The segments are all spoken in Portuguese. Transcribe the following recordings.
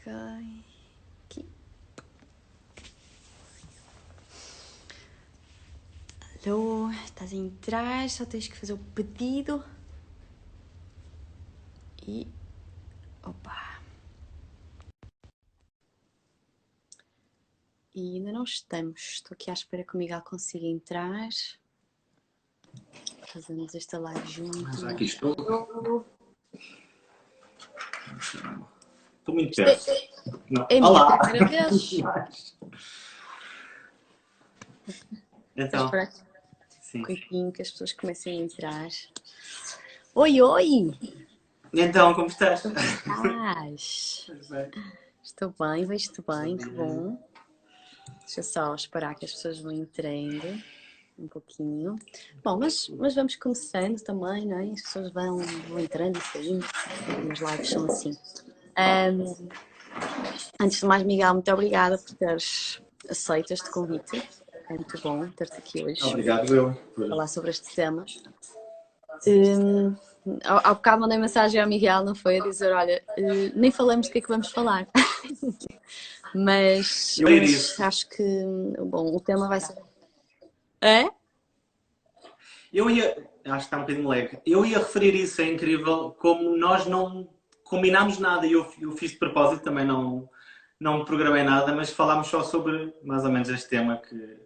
Aqui. Alô, estás a entrar, só tens que fazer o pedido. E... opa! E ainda não estamos. Estou aqui à espera que o Miguel consiga entrar. Fazemos esta live juntos. Já aqui estou. Estou muito perto. É a minha primeira vez. Então, Espera sim. um pouquinho que as pessoas comecem a entrar. Oi, oi! Então, como estás? Como estás? Estou bem, vejo-te bem, que bom. Deixa só esperar que as pessoas vão entrando um pouquinho. Bom, mas vamos começando também, não é? As pessoas vão entrando e saindo. As lives são assim. Antes de mais, Miguel, muito obrigada por teres aceito este convite. É muito bom ter-te aqui hoje. Obrigado, eu. Falar sobre este tema. Há bocado mandei mensagem ao Miguel, não foi? A dizer, olha, nem falamos do que é que vamos falar. mas acho que, bom, o tema vai ser... É? Eu ia... acho que está um bocadinho lag. Eu ia referir isso, é incrível, como nós não combinámos nada e eu fiz de propósito, também não programei nada, mas falámos só sobre mais ou menos este tema que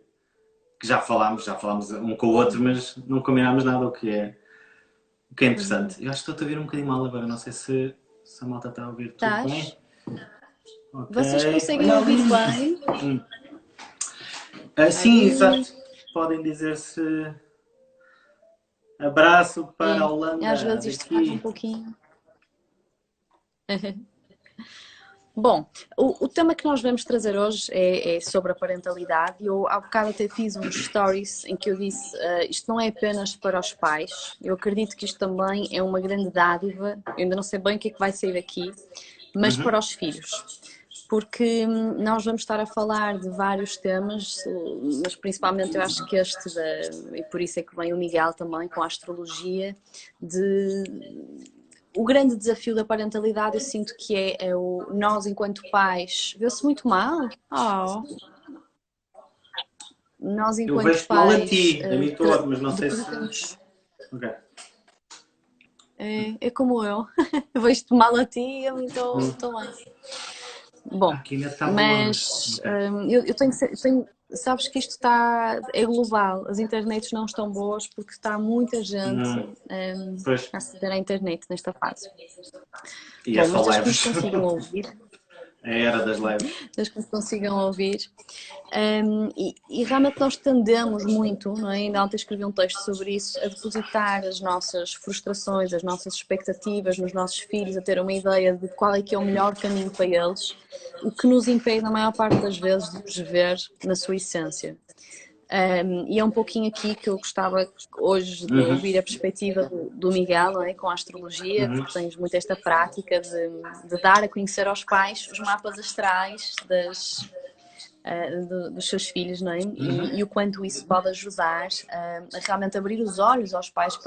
já falámos um com o outro, mas não combinámos nada, o que é interessante. Eu acho que estou-te a ouvir um bocadinho mal agora, não sei se a malta está a ouvir tudo bem. Okay. Vocês conseguem ouvir bem? Sim, exato. Podem dizer-se abraço para a Holanda. Às vezes isto faz um pouquinho. Bom, o tema que nós vamos trazer hoje é sobre a parentalidade. Eu há bocado até fiz uns stories em que eu disse isto não é apenas para os pais. Eu acredito que isto também é uma grande dádiva. Eu ainda não sei bem o que é que vai sair daqui, mas para os filhos. Porque nós vamos estar a falar de vários temas, mas principalmente eu acho que este, e por isso é que vem o Miguel também com a astrologia, o grande desafio da parentalidade eu sinto que é nós enquanto pais, vê-se muito mal? Nós enquanto eu vejo pais... mal a ti, a mim todo, mas não sei se... Okay. É como eu vejo-te mal a ti e a mim estou bem. Bom, mas eu tenho, sabes que isto é global, as internets não estão boas porque está muita gente a aceder à internet nesta fase. E bom, é só mas lives. que nos consigam ouvir. É a era das lives. Desde que nos consigam ouvir. E realmente nós tendemos muito, não é? Ainda ontem escrevi um texto sobre isso, a depositar as nossas frustrações, as nossas expectativas nos nossos filhos, a ter uma ideia de qual é que é o melhor caminho para eles, o que nos impede, na maior parte das vezes, de os ver na sua essência. E é um pouquinho aqui que eu gostava hoje de ouvir a perspectiva do Miguel, não é? Com a astrologia, porque tens muito esta prática de dar a conhecer aos pais os mapas astrais dos seus filhos, não é? E o quanto isso pode ajudar a realmente abrir os olhos aos pais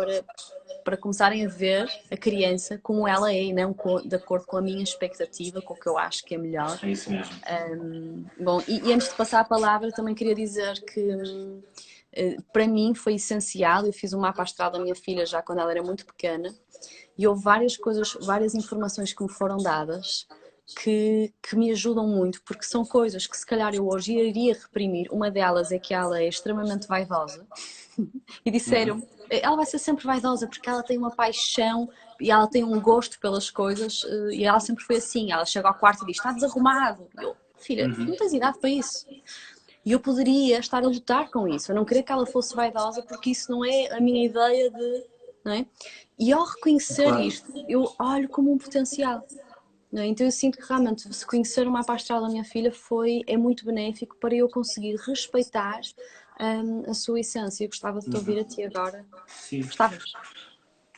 para começarem a ver a criança como ela é e não de acordo com a minha expectativa, com o que eu acho que é melhor. É isso mesmo. Bom, e antes de passar a palavra, também queria dizer que para mim foi essencial. Eu fiz um mapa astral da minha filha já quando ela era muito pequena e houve várias coisas, várias informações que me foram dadas que me ajudam muito, porque são coisas que se calhar eu hoje iria reprimir. Uma delas é que ela é extremamente vaidosa e disseram, ela vai ser sempre vaidosa porque ela tem uma paixão e ela tem um gosto pelas coisas e ela sempre foi assim. Ela chega ao quarto e diz, está desarrumado. E eu, filha, não tens idade para isso. E eu poderia estar a lutar com isso, eu não queria que ela fosse vaidosa porque isso não é a minha ideia de... não é? E ao reconhecer isto, eu olho como um potencial. Então eu sinto que realmente se conhecer o mapa astral da minha filha é muito benéfico para eu conseguir respeitar a sua essência. Eu gostava de te ouvir a ti agora. Sim. Gostavas?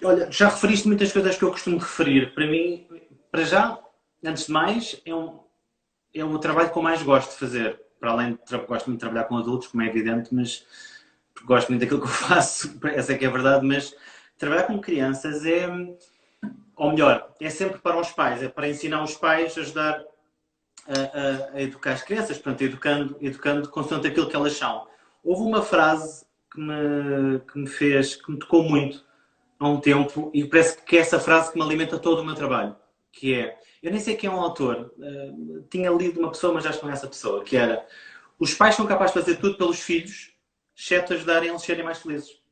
Olha, já referiste muitas coisas que eu costumo referir. Para mim, para já, antes de mais, é o trabalho que eu mais gosto de fazer. Para além de gosto muito de trabalhar com adultos, como é evidente, mas gosto muito daquilo que eu faço, essa é que é a verdade, mas trabalhar com crianças ou melhor, é sempre para os pais, é para ensinar os pais a ajudar a educar as crianças, portanto, educando consoante aquilo que elas são. Houve uma frase que me tocou muito há um tempo, e parece que é essa frase que me alimenta todo o meu trabalho, que é, eu nem sei quem é um autor, tinha lido uma pessoa, mas já não é essa pessoa, que era, os pais são capazes de fazer tudo pelos filhos, exceto ajudarem eles a serem mais felizes.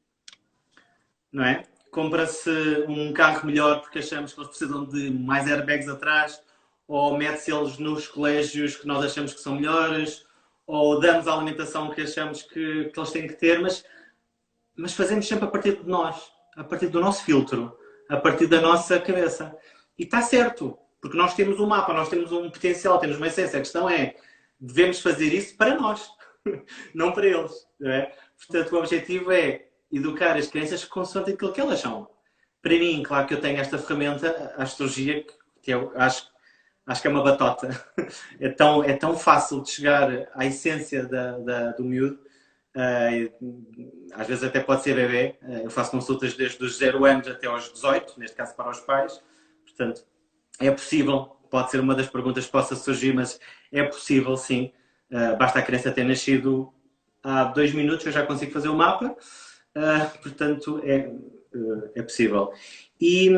Não é? Compra-se um carro melhor porque achamos que eles precisam de mais airbags atrás, ou mete-se eles nos colégios que nós achamos que são melhores, ou damos a alimentação que achamos que eles têm que ter, mas fazemos sempre a partir de nós, a partir do nosso filtro, a partir da nossa cabeça. E está certo, porque nós temos um mapa, nós temos um potencial, temos uma essência. A questão é, devemos fazer isso para nós, não para eles. Não é? Portanto, o objetivo é educar as crianças consoante aquilo que elas são. Para mim, claro que eu tenho esta ferramenta, a astrologia, que eu acho que é uma batota. É tão fácil de chegar à essência do miúdo. Às vezes até pode ser bebê. Eu faço consultas desde os 0 anos até aos 18, neste caso para os pais. Portanto, é possível. Pode ser uma das perguntas que possa surgir, mas é possível, sim. Basta a criança ter nascido há 2 minutos, eu já consigo fazer o mapa. Portanto, é possível. E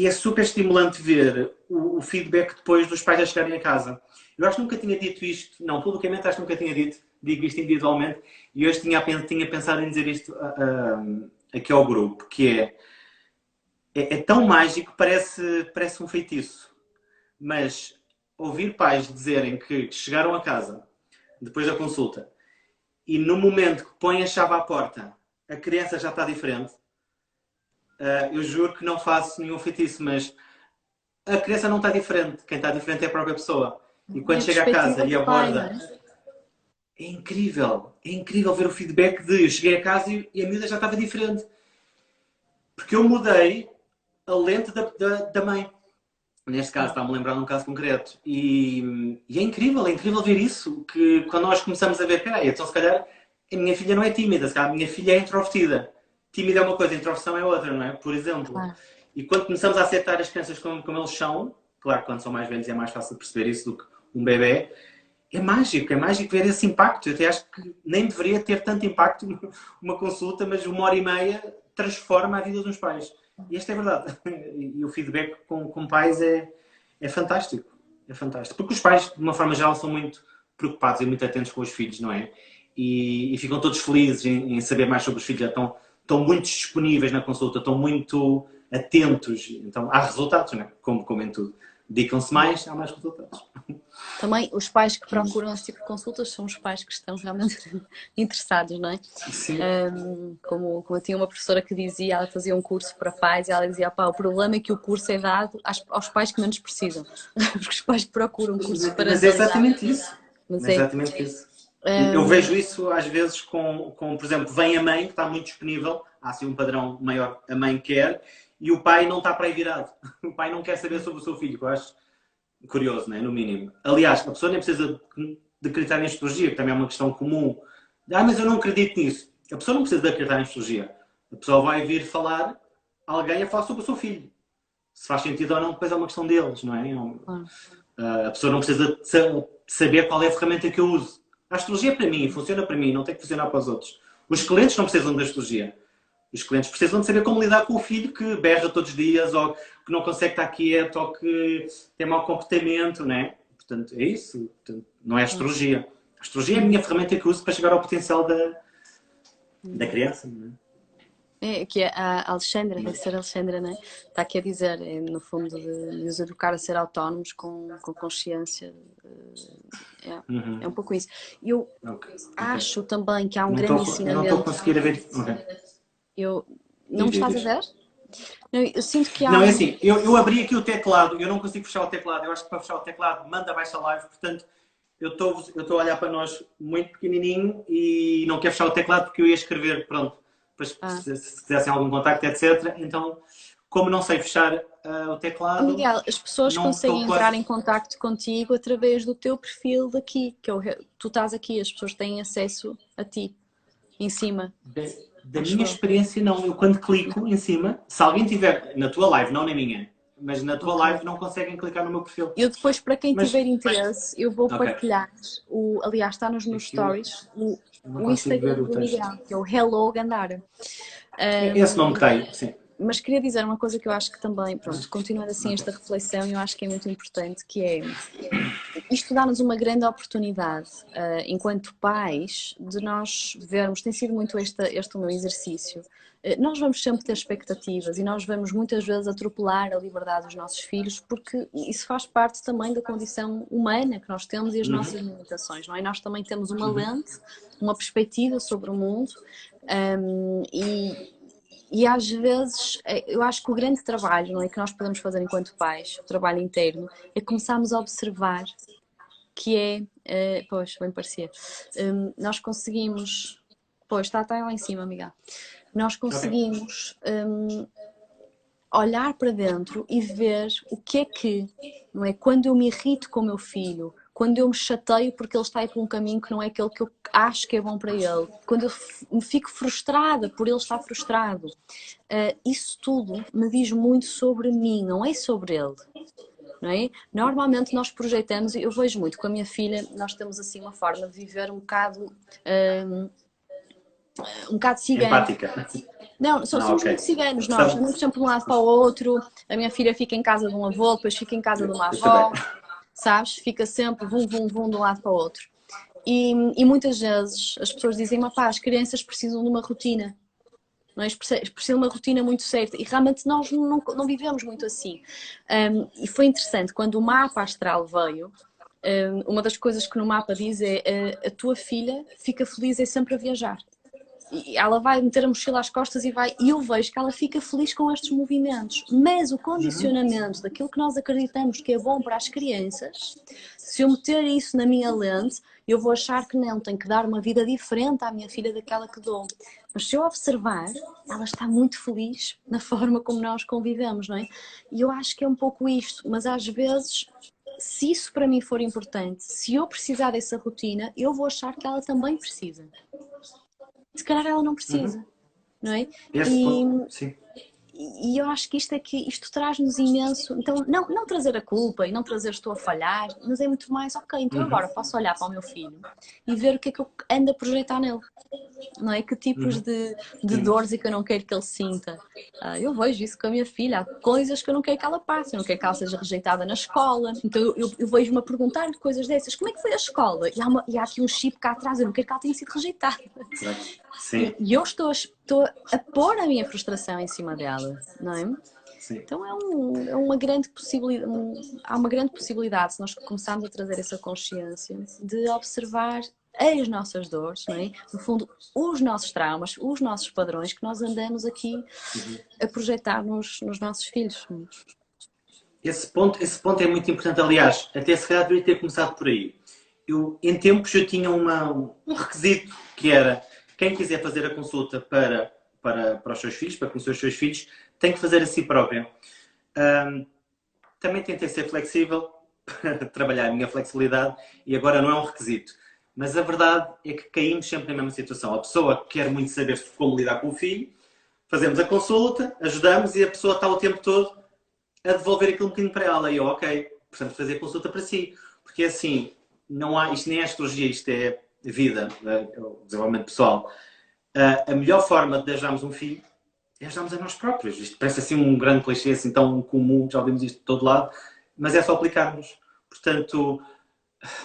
é super estimulante ver o feedback depois dos pais a chegarem a casa. Eu acho que nunca tinha dito isto, não, publicamente acho que nunca tinha dito, digo isto individualmente, e hoje tinha pensado em dizer isto aqui ao grupo, que é tão mágico, parece um feitiço. Mas ouvir pais dizerem que chegaram a casa, depois da consulta, e no momento que põem a chave à porta, a criança já está diferente, eu juro que não faço nenhum feitiço, mas a criança não está diferente. Quem está diferente é a própria pessoa. E quando chega a casa e aborda, é incrível ver o feedback de eu cheguei a casa e a miúda já estava diferente. Porque eu mudei a lente da mãe. Neste caso, está-me a lembrar de um caso concreto. E é incrível ver isso. Que quando nós começamos a ver, peraí, então se calhar a minha filha não é tímida, se calhar a minha filha é introvertida. Tímida é uma coisa, introversão é outra, não é? Por exemplo. E quando começamos a aceitar as crianças como eles são, claro que quando são mais velhos é mais fácil perceber isso do que um bebê, é mágico ver esse impacto. Eu até acho que nem deveria ter tanto impacto uma consulta, mas 1h30 transforma a vida dos pais. E esta é verdade. E o feedback com pais é fantástico. É fantástico. Porque os pais, de uma forma geral, são muito preocupados e muito atentos com os filhos, não é? E ficam todos felizes em saber mais sobre os filhos. Já estão muito disponíveis na consulta, estão muito atentos. Então, há resultados, não é? Como em tudo. Dedicam-se mais, há mais resultados. Também os pais que procuram esse tipo de consultas são os pais que estão realmente interessados, não é? Sim. Como eu tinha uma professora que dizia, ela fazia um curso para pais e ela dizia, pá, o problema é que o curso é dado aos pais que menos precisam. Porque os pais que procuram curso para... Mas é exatamente isso. Exatamente isso. Eu vejo isso às vezes com, por exemplo, vem a mãe que está muito disponível, há assim um padrão maior, a mãe quer, e o pai não está para aí virado. O pai não quer saber sobre o seu filho, que eu acho curioso, né? No mínimo. Aliás, a pessoa nem precisa de acreditar em astrologia, que também é uma questão comum. Mas eu não acredito nisso. A pessoa não precisa de acreditar em astrologia. A pessoa vai vir falar, alguém a falar sobre o seu filho. Se faz sentido ou não, depois é uma questão deles, não é? A pessoa não precisa de saber qual é a ferramenta que eu uso. A astrologia é para mim, funciona para mim, não tem que funcionar para os outros. Os clientes não precisam da astrologia. Os clientes precisam de saber como lidar com o filho que berra todos os dias, ou que não consegue estar quieto, ou que tem mau comportamento, não é? Portanto, é isso. Portanto, não é astrologia. A astrologia é a minha ferramenta que uso para chegar ao potencial da criança, não é? Que é a Alexandra, deve ser a Alexandra, não é? Está aqui a dizer, no fundo, de os educar a ser autónomos com consciência. É um pouco isso. Eu acho também que há um grande ensinamento. Eu não estou a conseguir ver. Não me estás a ver? Não, eu sinto que há... Não, é assim, eu abri aqui o teclado, eu não consigo fechar o teclado. Eu acho que para fechar o teclado manda abaixo a live, portanto eu estou a olhar para nós muito pequenininho e não quero fechar o teclado porque eu ia escrever, pronto. Depois, se quisessem algum contacto, etc. Então, como não sei fechar o teclado... Miguel, as pessoas conseguem entrar em contacto contigo através do teu perfil daqui, tu estás aqui, as pessoas têm acesso a ti, em cima. Da minha experiência, não. Eu quando clico em cima, se alguém tiver na tua live, não na minha, mas na tua Ok. live não conseguem clicar no meu perfil. Eu depois, para quem Mas, tiver interesse, eu vou ok, partilhar, aliás, está nos meus aqui eu stories, não o consigo ver Instagram o do texto. Miguel, que é o Hello Gandara. Esse nome que está aí, sim. Mas queria dizer uma coisa que eu acho que também, pronto, continuando assim Ok. esta reflexão, eu acho que é muito importante, que é, isto dá-nos uma grande oportunidade, enquanto pais, de nós vermos, tem sido muito este o meu exercício, nós vamos sempre ter expectativas e nós vamos muitas vezes atropelar a liberdade dos nossos filhos, porque isso faz parte também da condição humana que nós temos e as nossas limitações, não é? Nós também temos uma lente, uma perspectiva sobre o mundo, e às vezes, eu acho que o grande trabalho, não é, que nós podemos fazer enquanto pais, o trabalho interno, é começarmos a observar que pois, bem parecia, nós conseguimos, pois, está lá em cima, amiga, nós Ok. conseguimos olhar para dentro e ver o que é que, não é, quando eu me irrito com o meu filho, quando eu me chateio porque ele está a ir por um caminho que não é aquele que eu acho que é bom para ele, quando eu me fico frustrada por ele estar frustrado, isso tudo me diz muito sobre mim, não é sobre ele. Não é? Normalmente nós projetamos, eu vejo muito com a minha filha, nós temos assim uma forma de viver um bocado cigano. Empática. Não, Ah, somos muito ok. ciganos nós, Sabe, andamos sempre de um lado para o outro, a minha filha fica em casa de um avô, depois fica em casa de uma eu também. avó, sabes? Fica sempre vum, vum, vum de um lado para o outro. E muitas vezes as pessoas dizem, mas pá, as crianças precisam de uma rotina. Não é? Precisam de uma rotina muito certa e realmente nós não vivemos muito assim. E foi interessante, quando o mapa astral veio, uma das coisas que no mapa diz é a tua filha fica feliz é sempre a viajar. E ela vai meter a mochila às costas e vai, e eu vejo que ela fica feliz com estes movimentos, mas o condicionamento daquilo que nós acreditamos que é bom para as crianças, se eu meter isso na minha lente, eu vou achar que não, tenho que dar uma vida diferente à minha filha daquela que dou. Mas se eu observar, ela está muito feliz na forma como nós convivemos, não é? E eu acho que é um pouco isto, mas às vezes, se isso para mim for importante, se eu precisar dessa rotina, eu vou achar que ela também precisa. Se calhar ela não precisa, não é? Esse E, ponto, sim. e eu acho que isto traz-nos imenso. Então, não trazer a culpa e não trazer estou a falhar, mas é muito mais, ok, então agora posso olhar para o meu filho e ver o que é que eu ando a projetar nele. Não é? Que tipos de Sim. dores é que eu não quero que ele sinta. Eu vejo isso com a minha filha. Há coisas que eu não quero que ela passe. Eu não quero que ela seja rejeitada na escola. Então eu vejo-me a perguntar coisas dessas. Como é que foi a escola? E há aqui um chip cá atrás. Eu não quero que ela tenha sido rejeitada. Exato. E Sim, eu estou a pôr a minha frustração em cima dela. Não é? sim. Então é uma grande possibilidade, há uma grande possibilidade, se nós começarmos a trazer essa consciência, de observar as nossas dores, não é? No fundo, os nossos traumas, os nossos padrões que nós andamos aqui a projetar nos nossos filhos. Esse ponto é muito importante. Aliás, até se calhar deveria ter começado por aí. Em tempos eu tinha um requisito que era quem quiser fazer a consulta para os seus filhos, para conhecer os seus filhos, tem que fazer a si própria. Também tentei ser flexível para trabalhar a minha flexibilidade e agora não é um requisito. Mas a verdade é que caímos sempre na mesma situação. A pessoa quer muito saber como lidar com o filho, fazemos a consulta, ajudamos e a pessoa está o tempo todo a devolver aquilo um bocadinho para ela. E eu, ok, portanto, fazer a consulta para si. Porque assim, não há, isto nem é astrologia, isto é vida, é o desenvolvimento pessoal. A melhor forma de ajudarmos um filho é ajudarmos a nós próprios. Isto parece assim um grande clichê, assim tão comum, já ouvimos isto de todo lado, mas é só aplicarmos. Portanto,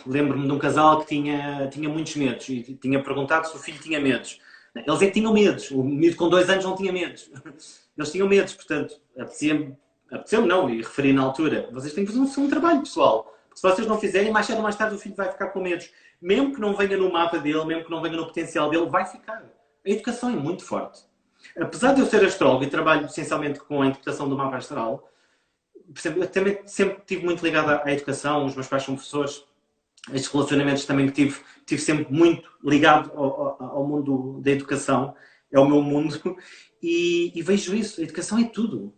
lembro-me de um casal que tinha muitos medos e tinha perguntado se o filho tinha medos. Eles é que tinham medos. O miúdo com 2 anos não tinha medos. Eles tinham medos, portanto, apeteceu-me não, e referi na altura. Vocês têm que fazer um trabalho pessoal. Porque se vocês não fizerem, mais cedo ou mais tarde o filho vai ficar com medos. Mesmo que não venha no mapa dele, mesmo que não venha no potencial dele, vai ficar. A educação é muito forte. Apesar de eu ser astrólogo e trabalho essencialmente com a interpretação do mapa astral, por exemplo, eu também sempre estive muito ligado à educação, os meus pais são professores, estes relacionamentos também que tive sempre muito ligado ao mundo da educação, é o meu mundo, e vejo isso, a educação é tudo.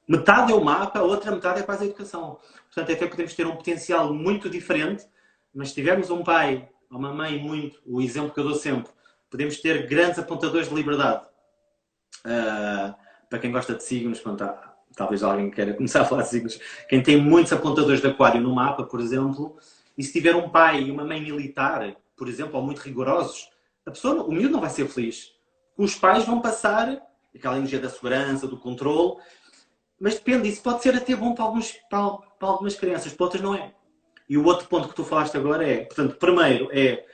Metade é o mapa, a outra metade é quase a educação. Portanto, até podemos ter um potencial muito diferente, mas se tivermos um pai ou uma mãe muito, o exemplo que eu dou sempre, podemos ter grandes apontadores de liberdade. Para quem gosta de signos, pronto, talvez alguém queira começar a falar de signos, quem tem muitos apontadores de aquário no mapa, por exemplo, e se tiver um pai e uma mãe militar, por exemplo, ou muito rigorosos, a pessoa, o miúdo não vai ser feliz. Os pais vão passar aquela energia da segurança, do controle, mas depende, isso pode ser até bom para algumas crianças, para outras não é. E o outro ponto que tu falaste agora é, portanto, primeiro é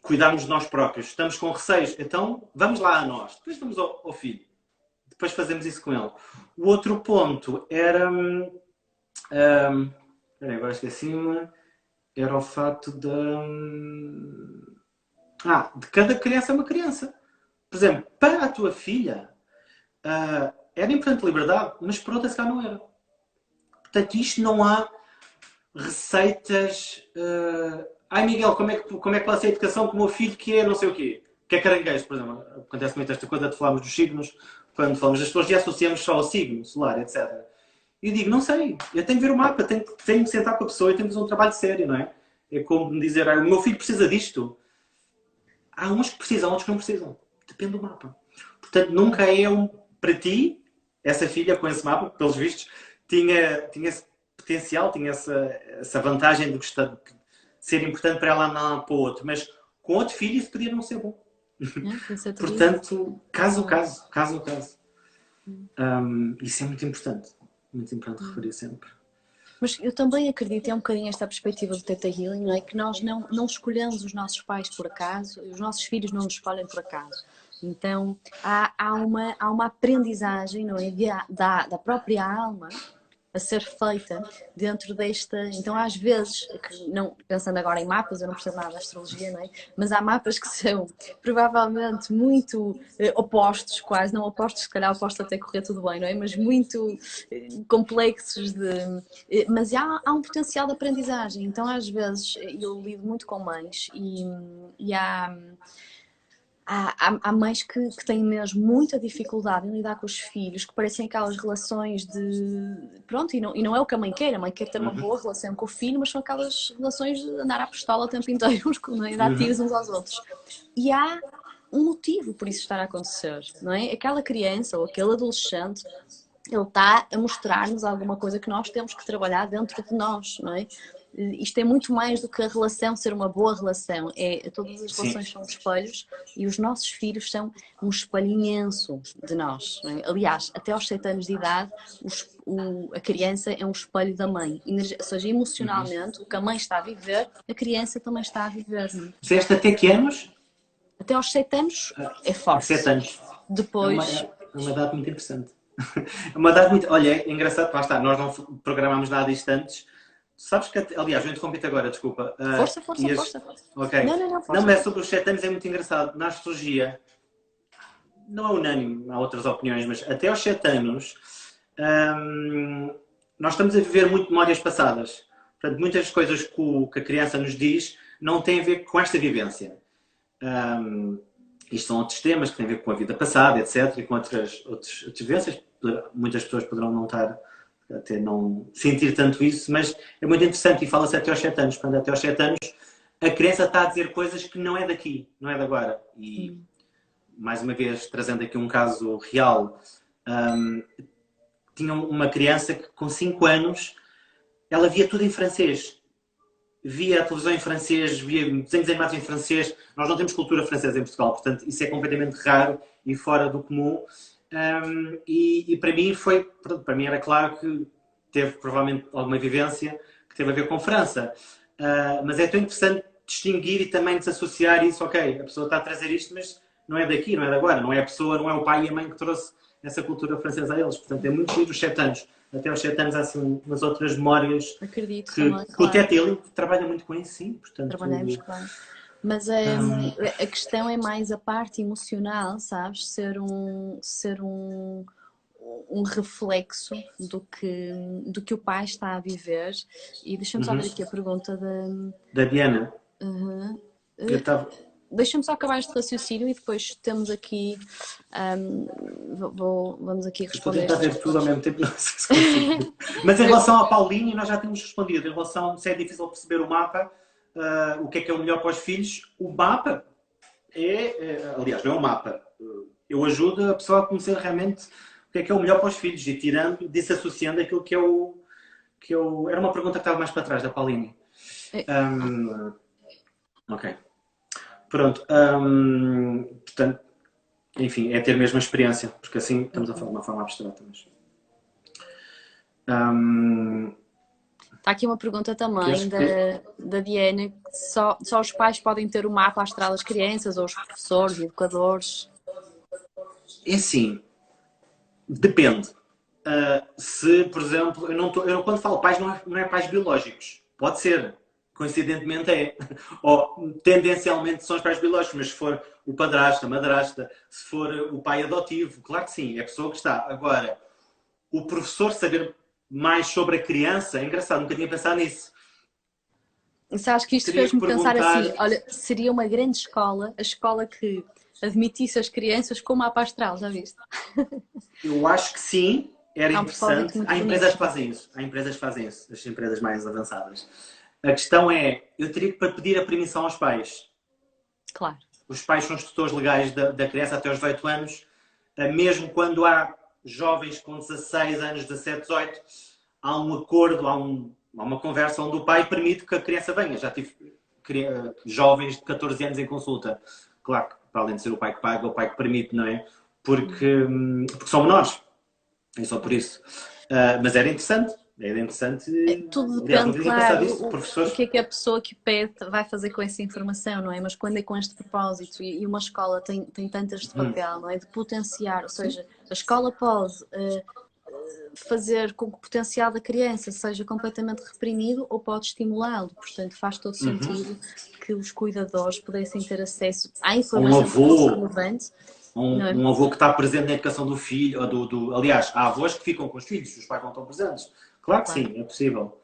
cuidarmos de nós próprios. Estamos com receios, então vamos lá a nós. Depois vamos ao filho. Depois fazemos isso com ele. O outro ponto era... agora esqueci-me. Era o fato de cada criança é uma criança. Por exemplo, para a tua filha era importante liberdade, mas para outra se calhar não era. Portanto, isto não há receitas... Ai Miguel, como é que vai ser a educação com o meu filho que é não sei o quê? Que é caranguejo, por exemplo. Acontece muito esta coisa de falarmos dos signos, quando falamos das pessoas e associamos só ao signo solar, etc. E eu digo, não sei, eu tenho que ver o mapa, tenho que sentar com a pessoa e tenho que fazer um trabalho sério, não é? É como me dizer, o meu filho precisa disto. Há uns que precisam, outros que não precisam. Depende do mapa. Portanto, nunca é para ti, essa filha com esse mapa, pelos vistos, tinha esse potencial, tinha essa vantagem de ser importante para ela não para o outro. Mas com outro filho isso podia não ser bom. Portanto, caso a caso. Isso é muito importante. Muito importante referir sempre. Mas eu também acredito, é um bocadinho esta perspectiva do Theta Healing, não é? Que nós não escolhemos os nossos pais por acaso, os nossos filhos não nos escolhem por acaso. Então, há uma aprendizagem, não é? Da própria alma a ser feita dentro desta... Então, às vezes, não, pensando agora em mapas, eu não percebo nada da astrologia, não é? Mas há mapas que são provavelmente muito opostos, quase, não opostos, se calhar opostos até correr tudo bem, não é? Mas muito complexos mas há um potencial de aprendizagem. Então, às vezes, eu lido muito com mães e há mães que têm mesmo muita dificuldade em lidar com os filhos, que parecem aquelas relações de... Pronto, e não é o que a mãe quer ter uma boa relação com o filho, mas são aquelas relações de andar à pistola o tempo inteiro, não é? Dar tiros uns aos outros. E há um motivo por isso estar a acontecer, não é? Aquela criança ou aquele adolescente, ele está a mostrar-nos alguma coisa que nós temos que trabalhar dentro de nós, não é? Isto é muito mais do que a relação ser uma boa relação. Todas as relações são espelhos e os nossos filhos são um espelho imenso de nós. Não é? Aliás, até aos 7 anos de idade, a criança é um espelho da mãe. Ou seja, emocionalmente, o que a mãe está a viver, a criança também está a viver. Disseste até que anos? Até aos 7 anos é forte. 7 anos. Depois... É uma data muito interessante. É uma data muito... Olha, é engraçado, lá está, nós não programámos nada disto antes. Sabes que, aliás, eu interrompi-te agora, desculpa. Força. Ok. Não, força. Não, mas sobre os 7 anos é muito engraçado. Na astrologia, não é unânime, há outras opiniões, mas até aos 7 anos nós estamos a viver muito memórias passadas. Portanto, muitas coisas que a criança nos diz não têm a ver com esta vivência. Isto são outros temas que têm a ver com a vida passada, etc. E com outras vivências. Muitas pessoas poderão não estar... até não sentir tanto isso, mas é muito interessante e fala-se até aos 7 anos. Portanto, até aos 7 anos a criança está a dizer coisas que não é daqui, não é de agora. E, mais uma vez, trazendo aqui um caso real, tinha uma criança que com 5 anos ela via tudo em francês. Via a televisão em francês, via desenhos animados em francês. Nós não temos cultura francesa em Portugal, portanto isso é completamente raro e fora do comum. E para mim era claro que teve provavelmente alguma vivência que teve a ver com França. Mas é tão interessante distinguir e também desassociar isso. Ok, a pessoa está a trazer isto, mas não é daqui, não é de agora. Não é a pessoa, não é o pai e a mãe que trouxe essa cultura francesa a eles. Portanto, é muito giro os 7 anos. Até aos 7 anos há assim umas outras memórias. Acredito que também, o Theta Healing trabalha muito com isso, sim. Portanto, trabalhamos, claro. Mas a questão é mais a parte emocional, sabes? Ser um reflexo do que o pai está a viver. E deixa-me só ver aqui a pergunta da Diana. Deixa-me só acabar este raciocínio e depois temos aqui... vamos aqui responder. Estou a tentar ver tudo ao mesmo tempo. Não sei se mas em relação à Paulinha, nós já temos respondido. Em relação se é difícil perceber o mapa, o que é o melhor para os filhos, o mapa aliás, não é um mapa. Eu ajudo a pessoa a conhecer realmente que é o melhor para os filhos e tirando, desassociando aquilo que é o... Era uma pergunta que estava mais para trás, da Pauline. Ok. Pronto. Portanto, enfim, é ter mesmo a experiência, porque assim estamos a falar de uma forma abstrata. Mas... Está aqui uma pergunta também da Diana, que só os pais podem ter o mapa astral das crianças, ou os professores, educadores? É assim, depende. Se, por exemplo, eu quando falo pais, não é pais biológicos. Pode ser, coincidentemente é. Ou tendencialmente são os pais biológicos, mas se for o padrasto, a madrasta, se for o pai adotivo, claro que sim, é a pessoa que está. Agora, o professor saber mais sobre a criança, é engraçado, nunca tinha pensado nisso. Acho que isto fez-me pensar assim, olha, seria uma grande escola, a escola que admitisse as crianças com mapa astral, já viste? Eu acho que sim, era interessante. Há empresas que fazem isso. Há empresas que fazem isso, as empresas mais avançadas. A questão é, eu teria que pedir a permissão aos pais. Claro. Os pais são os tutores legais da criança até aos 18 anos, mesmo quando há jovens com 16 anos, 17, 18, há um acordo, há uma conversa onde o pai permite que a criança venha. Já tive jovens de 14 anos em consulta. Claro que, para além de ser o pai que paga, o pai que permite, não é? Porque são menores. É só por isso. Mas era interessante. Era interessante. Tudo depende, claro, o que é que a pessoa que pede vai fazer com essa informação, não é? Mas quando é com este propósito e uma escola tem tanto este papel, não é? De potenciar, ou seja, a escola pode fazer com que o potencial da criança seja completamente reprimido ou pode estimulá-lo. Portanto, faz todo sentido que os cuidadores pudessem ter acesso à informação relevante. Um avô que está presente na educação do filho, aliás, há avós que ficam com os filhos, os pais não estão presentes. Claro que sim, é possível.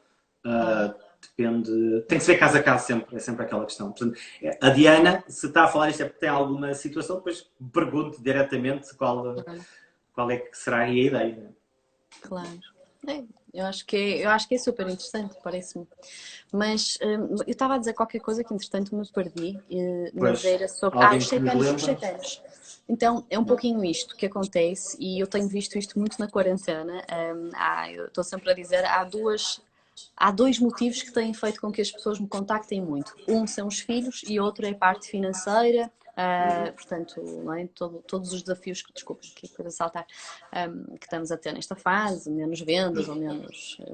Depende. Tem que se ver caso a caso sempre, é sempre aquela questão. Portanto, a Diana, se está a falar isto é porque tem alguma situação, depois pergunte diretamente qual é que será aí a ideia. Claro. Eu acho que é super interessante, parece-me. Mas eu estava a dizer qualquer coisa que, entretanto, me perdi. Mas era sobre... os 7 anos. Então, é um pouquinho isto que acontece, e eu tenho visto isto muito na quarentena. Eu estou sempre a dizer, há dois motivos que têm feito com que as pessoas me contactem muito. Um são os filhos e outro é a parte financeira. Portanto, não é? Todos os desafios que estamos a ter nesta fase, menos vendas ou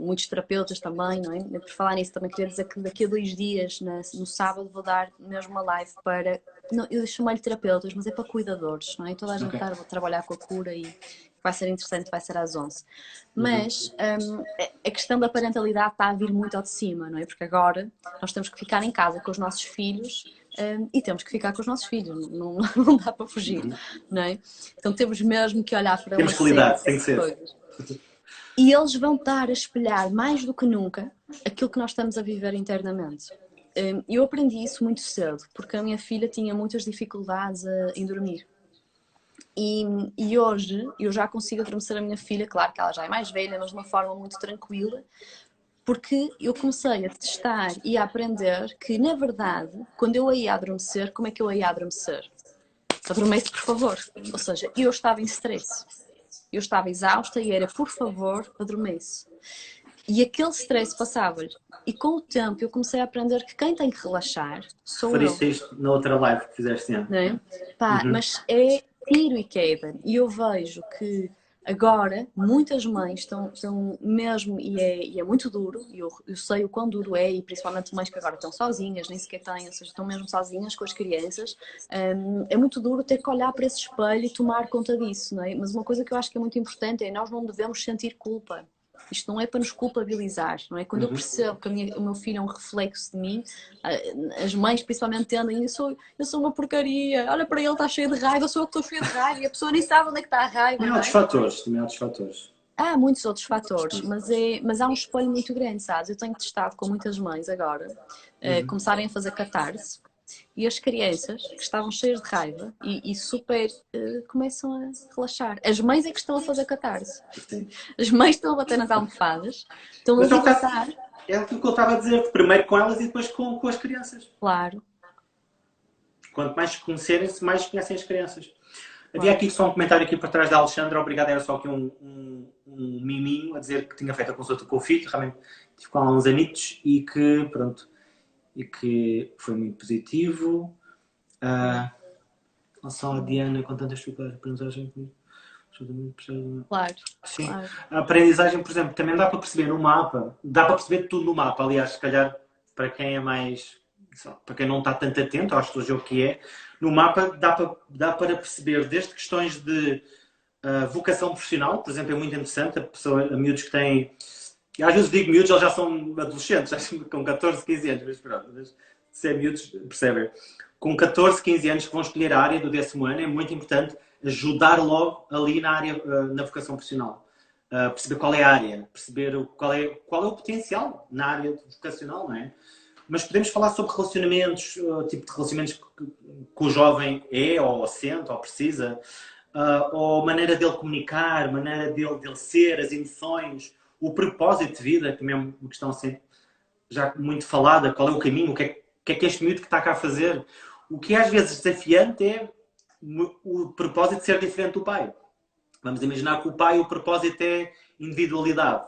muitos terapeutas também, não é? Por falar nisso, também queria dizer que daqui a 2 dias, no sábado, vou dar mesmo uma live para, não, eu chamei-lhe terapeutas, mas é para cuidadores, não é? Toda a gente está a trabalhar com a cura e vai ser interessante, vai ser às 11. Mas a questão da parentalidade está a vir muito ao de cima, não é? Porque agora nós temos que ficar em casa com os nossos filhos e temos que ficar com os nossos filhos, não dá para fugir, não é? Então temos mesmo que olhar para temos que lidar, tem que ser. Coisas. E eles vão estar a espelhar mais do que nunca aquilo que nós estamos a viver internamente. Eu aprendi isso muito cedo, porque a minha filha tinha muitas dificuldades em dormir. E hoje eu já consigo adormecer a minha filha, claro que ela já é mais velha, mas de uma forma muito tranquila, porque eu comecei a testar e a aprender que, na verdade, quando eu ia adormecer, como é que eu ia adormecer? Adormece, por favor. Ou seja, eu estava em stress, eu estava exausta e era, por favor, adormece. E aquele stress passava-lhe. E com o tempo eu comecei a aprender que quem tem que relaxar sou eu. Fariste isto na outra live que fizeste antes. Não é? Mas é tiro e queda. E eu vejo que agora muitas mães estão mesmo, e é muito duro, e eu sei o quão duro é, e principalmente mães que agora estão sozinhas, nem sequer têm, ou seja, estão mesmo sozinhas com as crianças. É muito duro ter que olhar para esse espelho e tomar conta disso, não é? Mas uma coisa que eu acho que é muito importante é nós não devemos sentir culpa. Isto não é para nos culpabilizar, não é? Quando eu percebo que o meu filho é um reflexo de mim, as mães principalmente tendem, eu sou uma porcaria, olha para ele, está cheio de raiva, eu sou eu que estou cheio de raiva, e a pessoa nem sabe onde é que está a raiva. Também há outros fatores. Há muitos outros fatores, mas há um espelho muito grande, sabes? Eu tenho testado com muitas mães agora, começarem a fazer catarse, e as crianças que estavam cheias de raiva e super começam a relaxar. As mães é que estão a fazer catarse. As mães estão a bater nas almofadas, estão a libertar. É aquilo que eu estava a dizer, primeiro com elas e depois com as crianças. Claro. Quanto mais conhecerem-se, mais conhecem as crianças. Havia aqui só um comentário aqui por trás da Alexandra, obrigado, era só aqui um miminho a dizer que tinha feito a consulta com o filho, realmente tive com ela há uns anitos e que, pronto, e que foi muito positivo. Só a Diana com tantas aprendizagens. Claro, sim. claro. A aprendizagem, por exemplo, também dá para perceber no mapa, dá para perceber tudo no mapa, aliás, se calhar para quem é mais, para quem não está tanto atento à astrologia o que é, no mapa dá para perceber desde questões de vocação profissional, por exemplo, é muito interessante, a miúdos que têm, às vezes digo miúdos, eles já são adolescentes, já com 14, 15 anos, mas pronto, se é miúdos, percebem? Com 14, 15 anos que vão escolher a área do 10º ano, é muito importante ajudar logo ali na área, na vocação profissional. Perceber qual é a área, perceber qual é o potencial na área vocacional, não é? Mas podemos falar sobre relacionamentos, o tipo de relacionamentos que o jovem é, ou sente, ou precisa, ou a maneira dele comunicar, a maneira dele ser, as emoções, o propósito de vida, que também é uma questão assim, já muito falada, qual é o caminho, o que é este miúdo que está cá a fazer. O que é às vezes desafiante é o propósito de ser diferente do pai. Vamos imaginar que o pai, o propósito é individualidade.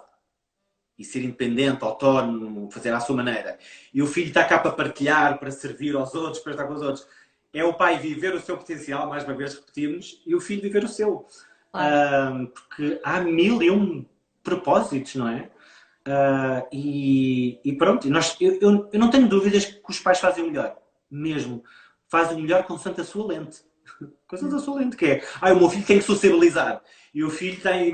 E ser independente, autónomo, fazer à sua maneira. E o filho está cá para partilhar, para servir aos outros, para estar com os outros. É o pai viver o seu potencial, mais uma vez repetimos, e o filho viver o seu. Porque há 1001 propósitos, não é? E pronto, eu não tenho dúvidas que os pais fazem o melhor. Mesmo. Fazem o melhor consoante a sua lente. Consoante a sua lente, que é... o meu filho tem que sociabilizar. E o filho tem...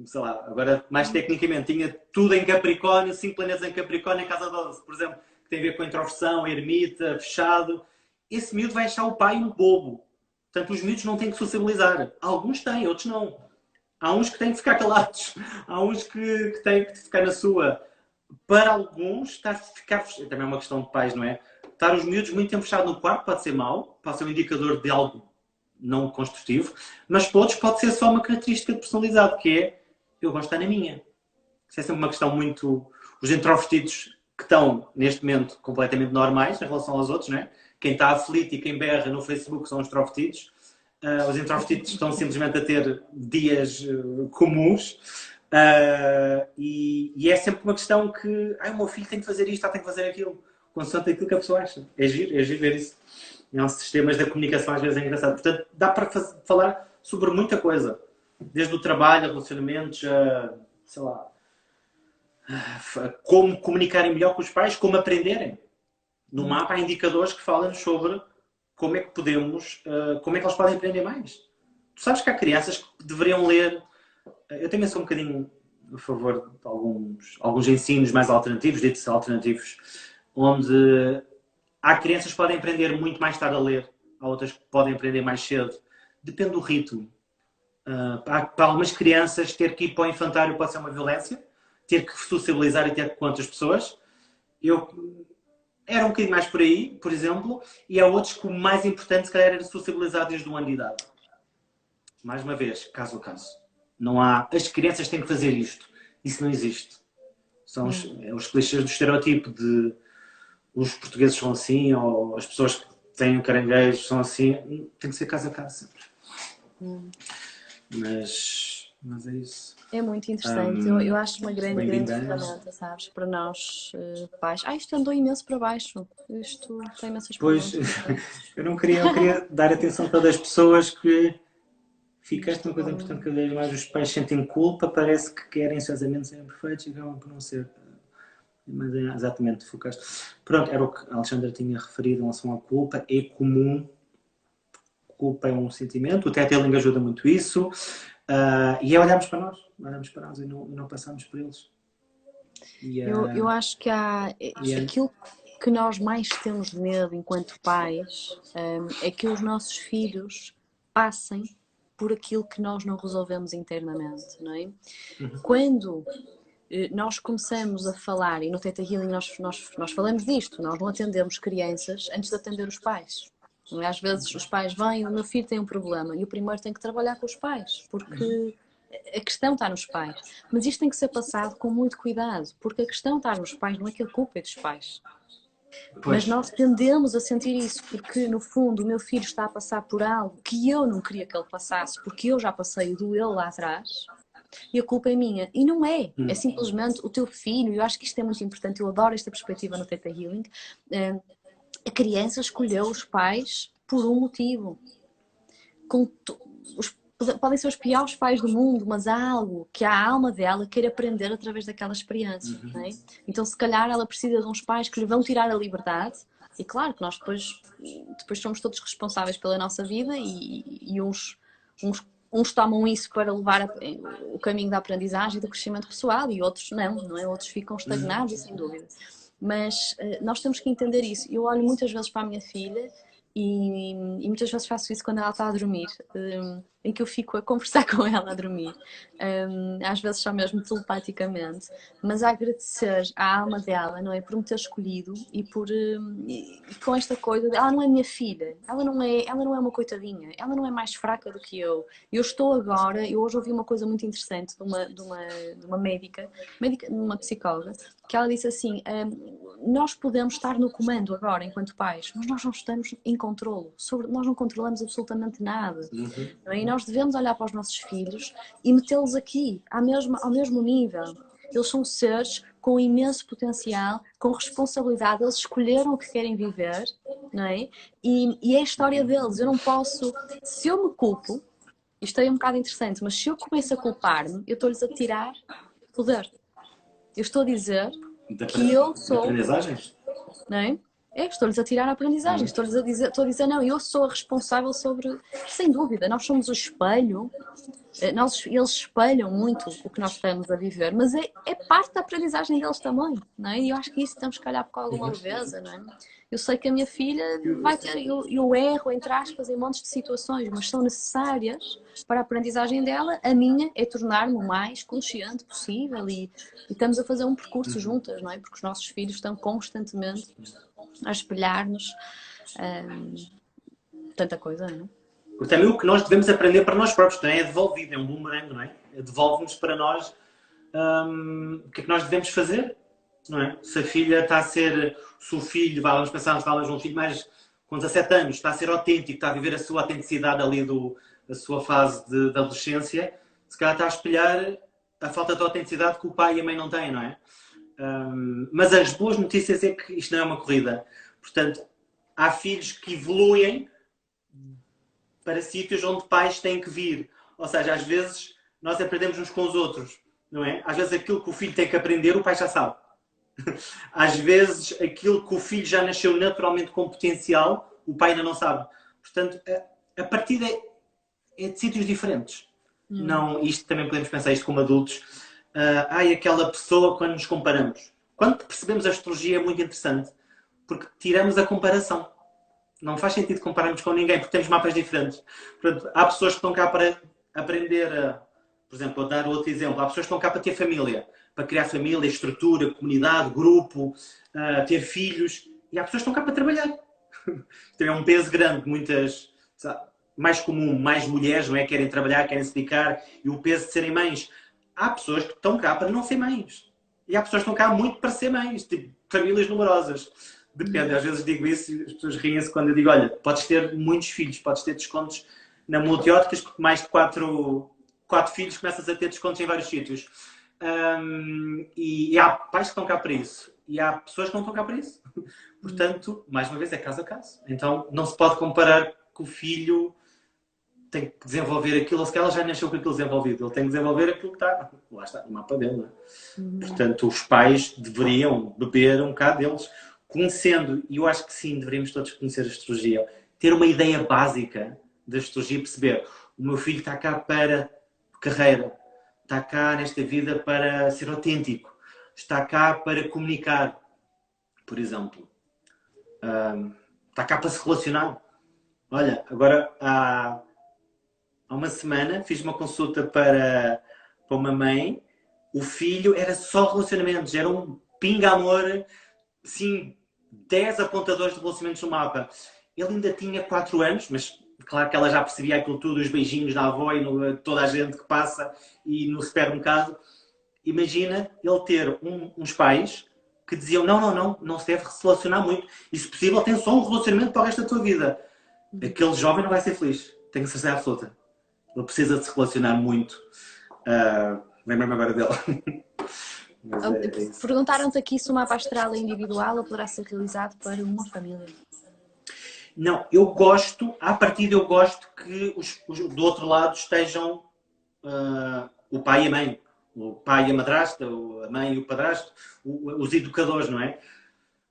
sei lá, agora mais tecnicamente, tinha tudo em Capricórnio, 5 planetas em Capricórnio em casa 12, por exemplo, que tem a ver com a introversão, ermita, fechado. Esse miúdo vai achar o pai um bobo. Portanto, os miúdos não têm que socializar. Alguns têm, outros não. Há uns que têm que ficar calados. Há uns que têm que ficar na sua. Para alguns, também é uma questão de pais, não é? Estar os miúdos muito tempo fechados no quarto pode ser mau, pode ser um indicador de algo não construtivo, mas para outros pode ser só uma característica de personalidade, que é eu gosto de estar na minha. Isso é sempre uma questão muito... Os introvertidos que estão, neste momento, completamente normais em relação aos outros, não é? Quem está aflito e quem berra no Facebook são os extrovertidos. Os introvertidos estão simplesmente a ter dias comuns. E é sempre uma questão que o meu filho tem que fazer isto, tem que fazer aquilo. Consoante aquilo que a pessoa acha. É giro ver isso. Em sistemas da comunicação às vezes é engraçado. Portanto, dá para falar sobre muita coisa. Desde o trabalho, relacionamentos, sei lá, como comunicarem melhor com os pais, como aprenderem. No mapa há indicadores que falam sobre como é que podemos, como é que eles podem aprender mais. Tu sabes que há crianças que deveriam ler... Eu também sou um bocadinho a favor de alguns ensinos mais alternativos, ditos alternativos, onde há crianças que podem aprender muito mais tarde a ler, há outras que podem aprender mais cedo. Depende do ritmo. Para algumas crianças, ter que ir para o infantário pode ser uma violência, ter que sociabilizar e ter com outras pessoas. Era um bocadinho mais por aí, por exemplo, e há outros que o mais importante, se calhar, era sociabilizar desde um ano de idade. Mais uma vez, caso a caso. Não há... As crianças têm que fazer isto. Isso não existe. São os clichês do estereotipo de os portugueses são assim, ou as pessoas que têm caranguejo são assim. Tem que ser caso a caso sempre. Mas é isso. É muito interessante. Eu acho uma grande ferramenta, sabes? Para nós pais. Isto andou imenso para baixo. Isto tem imensas perguntas. Pois, eu queria dar atenção a todas as pessoas que fica esta uma coisa importante, cada vez mais os pais sentem culpa, parece que querem ansiosamente serem perfeitos e acabam por não ser. Mas é exatamente, focaste. Pronto, era o que a Alexandra tinha referido em relação à culpa. É comum. Culpa é um sentimento. O T-Telling ajuda muito isso. E é olharmos para nós. Olharmos para nós e não passarmos por eles. Eu acho que aquilo que nós mais temos medo enquanto pais é que os nossos filhos passem por aquilo que nós não resolvemos internamente, não é? Quando nós começamos a falar, e no Theta Healing nós falamos disto, nós não atendemos crianças antes de atender os pais. Às vezes os pais vêm, o meu filho tem um problema, e o primeiro tem que trabalhar com os pais, porque a questão está nos pais. Mas isto tem que ser passado com muito cuidado, porque a questão está nos pais, não é que a culpa é dos pais. Mas Pois. nós tendemos a sentir isso porque, no fundo, o meu filho está a passar por algo que eu não queria que ele passasse, porque eu já passei o do ele lá atrás, e a culpa é minha. E não é. É simplesmente o teu filho. Eu acho que isto é muito importante. Eu adoro esta perspectiva no Theta Healing. A criança escolheu os pais por um motivo. Podem ser os piores pais do mundo, mas há algo que a alma dela quer aprender através daquela experiência. Não é? Então, se calhar, ela precisa de uns pais que lhe vão tirar a liberdade. E claro que nós depois somos todos responsáveis pela nossa vida e uns tomam isso para levar o caminho da aprendizagem e do crescimento pessoal e outros não é? Outros ficam estagnados, sem dúvida. Mas nós temos que entender isso. Eu olho muitas vezes para a minha filha e muitas vezes faço isso quando ela está a dormir, em que eu fico a conversar com ela a dormir, às vezes só mesmo telepaticamente, mas a agradecer à alma dela, não é? Por me ter escolhido e com esta coisa de, ela não é minha filha, ela não é uma coitadinha, ela não é mais fraca do que eu. Eu estou agora, eu hoje ouvi uma coisa muito interessante de uma médica, uma psicóloga, que ela disse assim, nós podemos estar no comando agora enquanto pais, mas nós não estamos em controlo, nós não controlamos absolutamente nada. Não é? E nós devemos olhar para os nossos filhos e metê-los aqui, ao mesmo nível. Eles são seres com imenso potencial, com responsabilidade, eles escolheram o que querem viver, não é? E é a história deles. Eu não posso, se eu me culpo, isto é um bocado interessante, mas se eu começo a culpar-me, eu estou-lhes a tirar poder. Eu estou a dizer que eu sou... Aprendizagens? Não é? Estou-lhes a tirar a aprendizagem, estou a dizer, não, eu sou a responsável sobre... Sem dúvida, nós somos o espelho, eles espelham muito o que nós estamos a viver, mas é parte da aprendizagem deles também, não é? E eu acho que isso temos que olhar com alguma leveza, não é? Eu sei que a minha filha vai ter, eu erro, entre aspas, em montes de situações, mas são necessárias para a aprendizagem dela. A minha é tornar-me o mais consciente possível e estamos a fazer um percurso juntas, não é? Porque os nossos filhos estão constantemente a espelhar-nos tanta coisa, não é? Porque também o que nós devemos aprender para nós próprios também é devolvido, é um boomerang, não é? Devolve-nos para nós o que é que nós devemos fazer, não é? Se a filha está a ser, se o filho, vamos pensar, falas um filho mais com 17 anos, está a ser autêntico, está a viver a sua autenticidade ali da sua fase de adolescência, se calhar está a espelhar a falta de autenticidade que o pai e a mãe não têm, não é? Mas as boas notícias é que isto não é uma corrida. Portanto, há filhos que evoluem para sítios onde pais têm que vir. Ou seja, às vezes nós aprendemos uns com os outros, não é? Às vezes aquilo que o filho tem que aprender, o pai já sabe. Às vezes aquilo que o filho já nasceu naturalmente com potencial, o pai ainda não sabe. Portanto, a partida é de sítios diferentes. Não, isto também podemos pensar isto como adultos. Aquela pessoa quando nos comparamos. Quando percebemos a astrologia é muito interessante, porque tiramos a comparação. Não faz sentido compararmos com ninguém, porque temos mapas diferentes. Portanto, há pessoas que estão cá para aprender por exemplo, vou dar outro exemplo. Há pessoas que estão cá para ter família, para criar família, estrutura, comunidade, grupo, ter filhos. E há pessoas que estão cá para trabalhar. Tem um peso grande, muitas... mais comum, mais mulheres, não é? Querem trabalhar, querem se dedicar, e o peso de serem mães. Há pessoas que estão cá para não ser mães. E há pessoas que estão cá muito para ser mães, tipo, famílias numerosas. Depende, às vezes digo isso e as pessoas riem-se quando eu digo, olha, podes ter muitos filhos, podes ter descontos na multióticas, porque mais de 4 filhos começas a ter descontos em vários sítios. E há pais que estão cá para isso. E há pessoas que não estão cá para isso. Portanto, mais uma vez, é caso a caso. Então, não se pode comparar que o filho tem que desenvolver aquilo, ou se ela já nasceu com aquilo desenvolvido. Ele tem que desenvolver aquilo que está, lá está, no mapa dele. Não é? Portanto, os pais deveriam beber um bocado deles, conhecendo, e eu acho que sim, deveríamos todos conhecer a astrologia, ter uma ideia básica da astrologia, perceber, o meu filho está cá para carreira, está cá nesta vida para ser autêntico, está cá para comunicar, por exemplo. Está cá para se relacionar. Olha, agora há uma semana fiz uma consulta para uma mãe, o filho era só relacionamentos, era um pinga-amor, sim, 10 apontadores de relacionamentos no mapa. Ele ainda tinha 4 anos, mas claro que ela já percebia aquilo tudo, os beijinhos da avó e toda a gente que passa e no supermercado. Imagina ele ter uns pais que diziam não se deve se relacionar muito. E se possível, tem só um relacionamento para o resto da tua vida. Aquele jovem não vai ser feliz. Tenho certeza absoluta. Ele precisa de se relacionar muito. Lembro-me agora dele. Perguntaram-te aqui se o mapa astral é individual ou poderá ser realizado para uma família. Não, eu gosto, à partida eu gosto que do outro lado estejam o pai e a mãe. O pai e a madrasta, a mãe e o padrasto, os educadores, não é?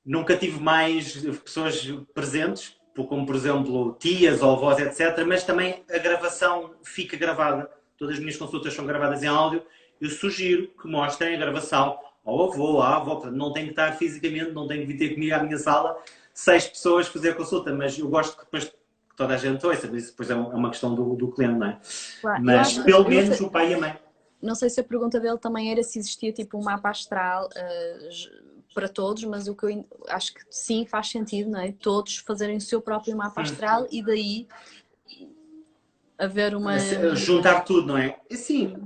Nunca tive mais pessoas presentes, como por exemplo tias ou avós, etc. Mas também a gravação fica gravada. Todas as minhas consultas são gravadas em áudio. Eu sugiro que mostrem a gravação ao avô, à avó. Não tem que estar fisicamente, não tem que vir ter comigo à minha sala 6 pessoas fazer a consulta, mas eu gosto que depois toda a gente ouça, mas isso depois é uma questão do cliente, não é? Claro. Mas pelo menos o pai e a mãe. Não sei se a pergunta dele também era se existia tipo um mapa astral para todos, mas o que eu acho que sim, faz sentido, não é? Todos fazerem o seu próprio mapa astral e daí haver uma... Juntar tudo, não é? Assim,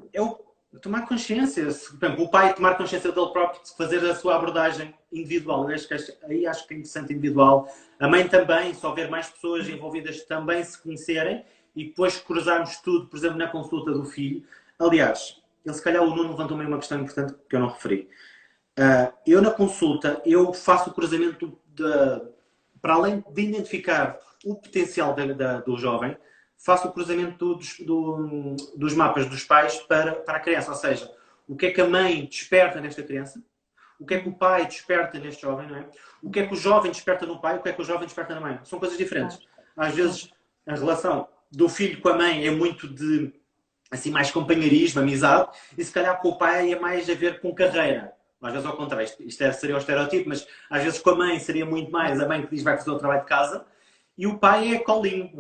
tomar consciência. Por exemplo, o pai tomar consciência dele próprio, de fazer a sua abordagem individual. Aí acho que é interessante individual. A mãe também, se houver mais pessoas envolvidas, também se conhecerem e depois cruzarmos tudo, por exemplo, na consulta do filho. Aliás, se calhar o Nuno levantou-me uma questão importante que eu não referi. Eu na consulta, eu faço o cruzamento para além de identificar o potencial do jovem, faço o cruzamento dos mapas dos pais para a criança. Ou seja, o que é que a mãe desperta nesta criança, o que é que o pai desperta neste jovem, não é? O que é que o jovem desperta no pai, o que é que o jovem desperta na mãe. São coisas diferentes. Às vezes, a relação do filho com a mãe é muito de assim, mais companheirismo, amizade, e se calhar com o pai é mais a ver com carreira. Às vezes ao contrário, isto seria o estereotipo, mas às vezes com a mãe seria muito mais a mãe que diz vai fazer o trabalho de casa, e o pai é colinho.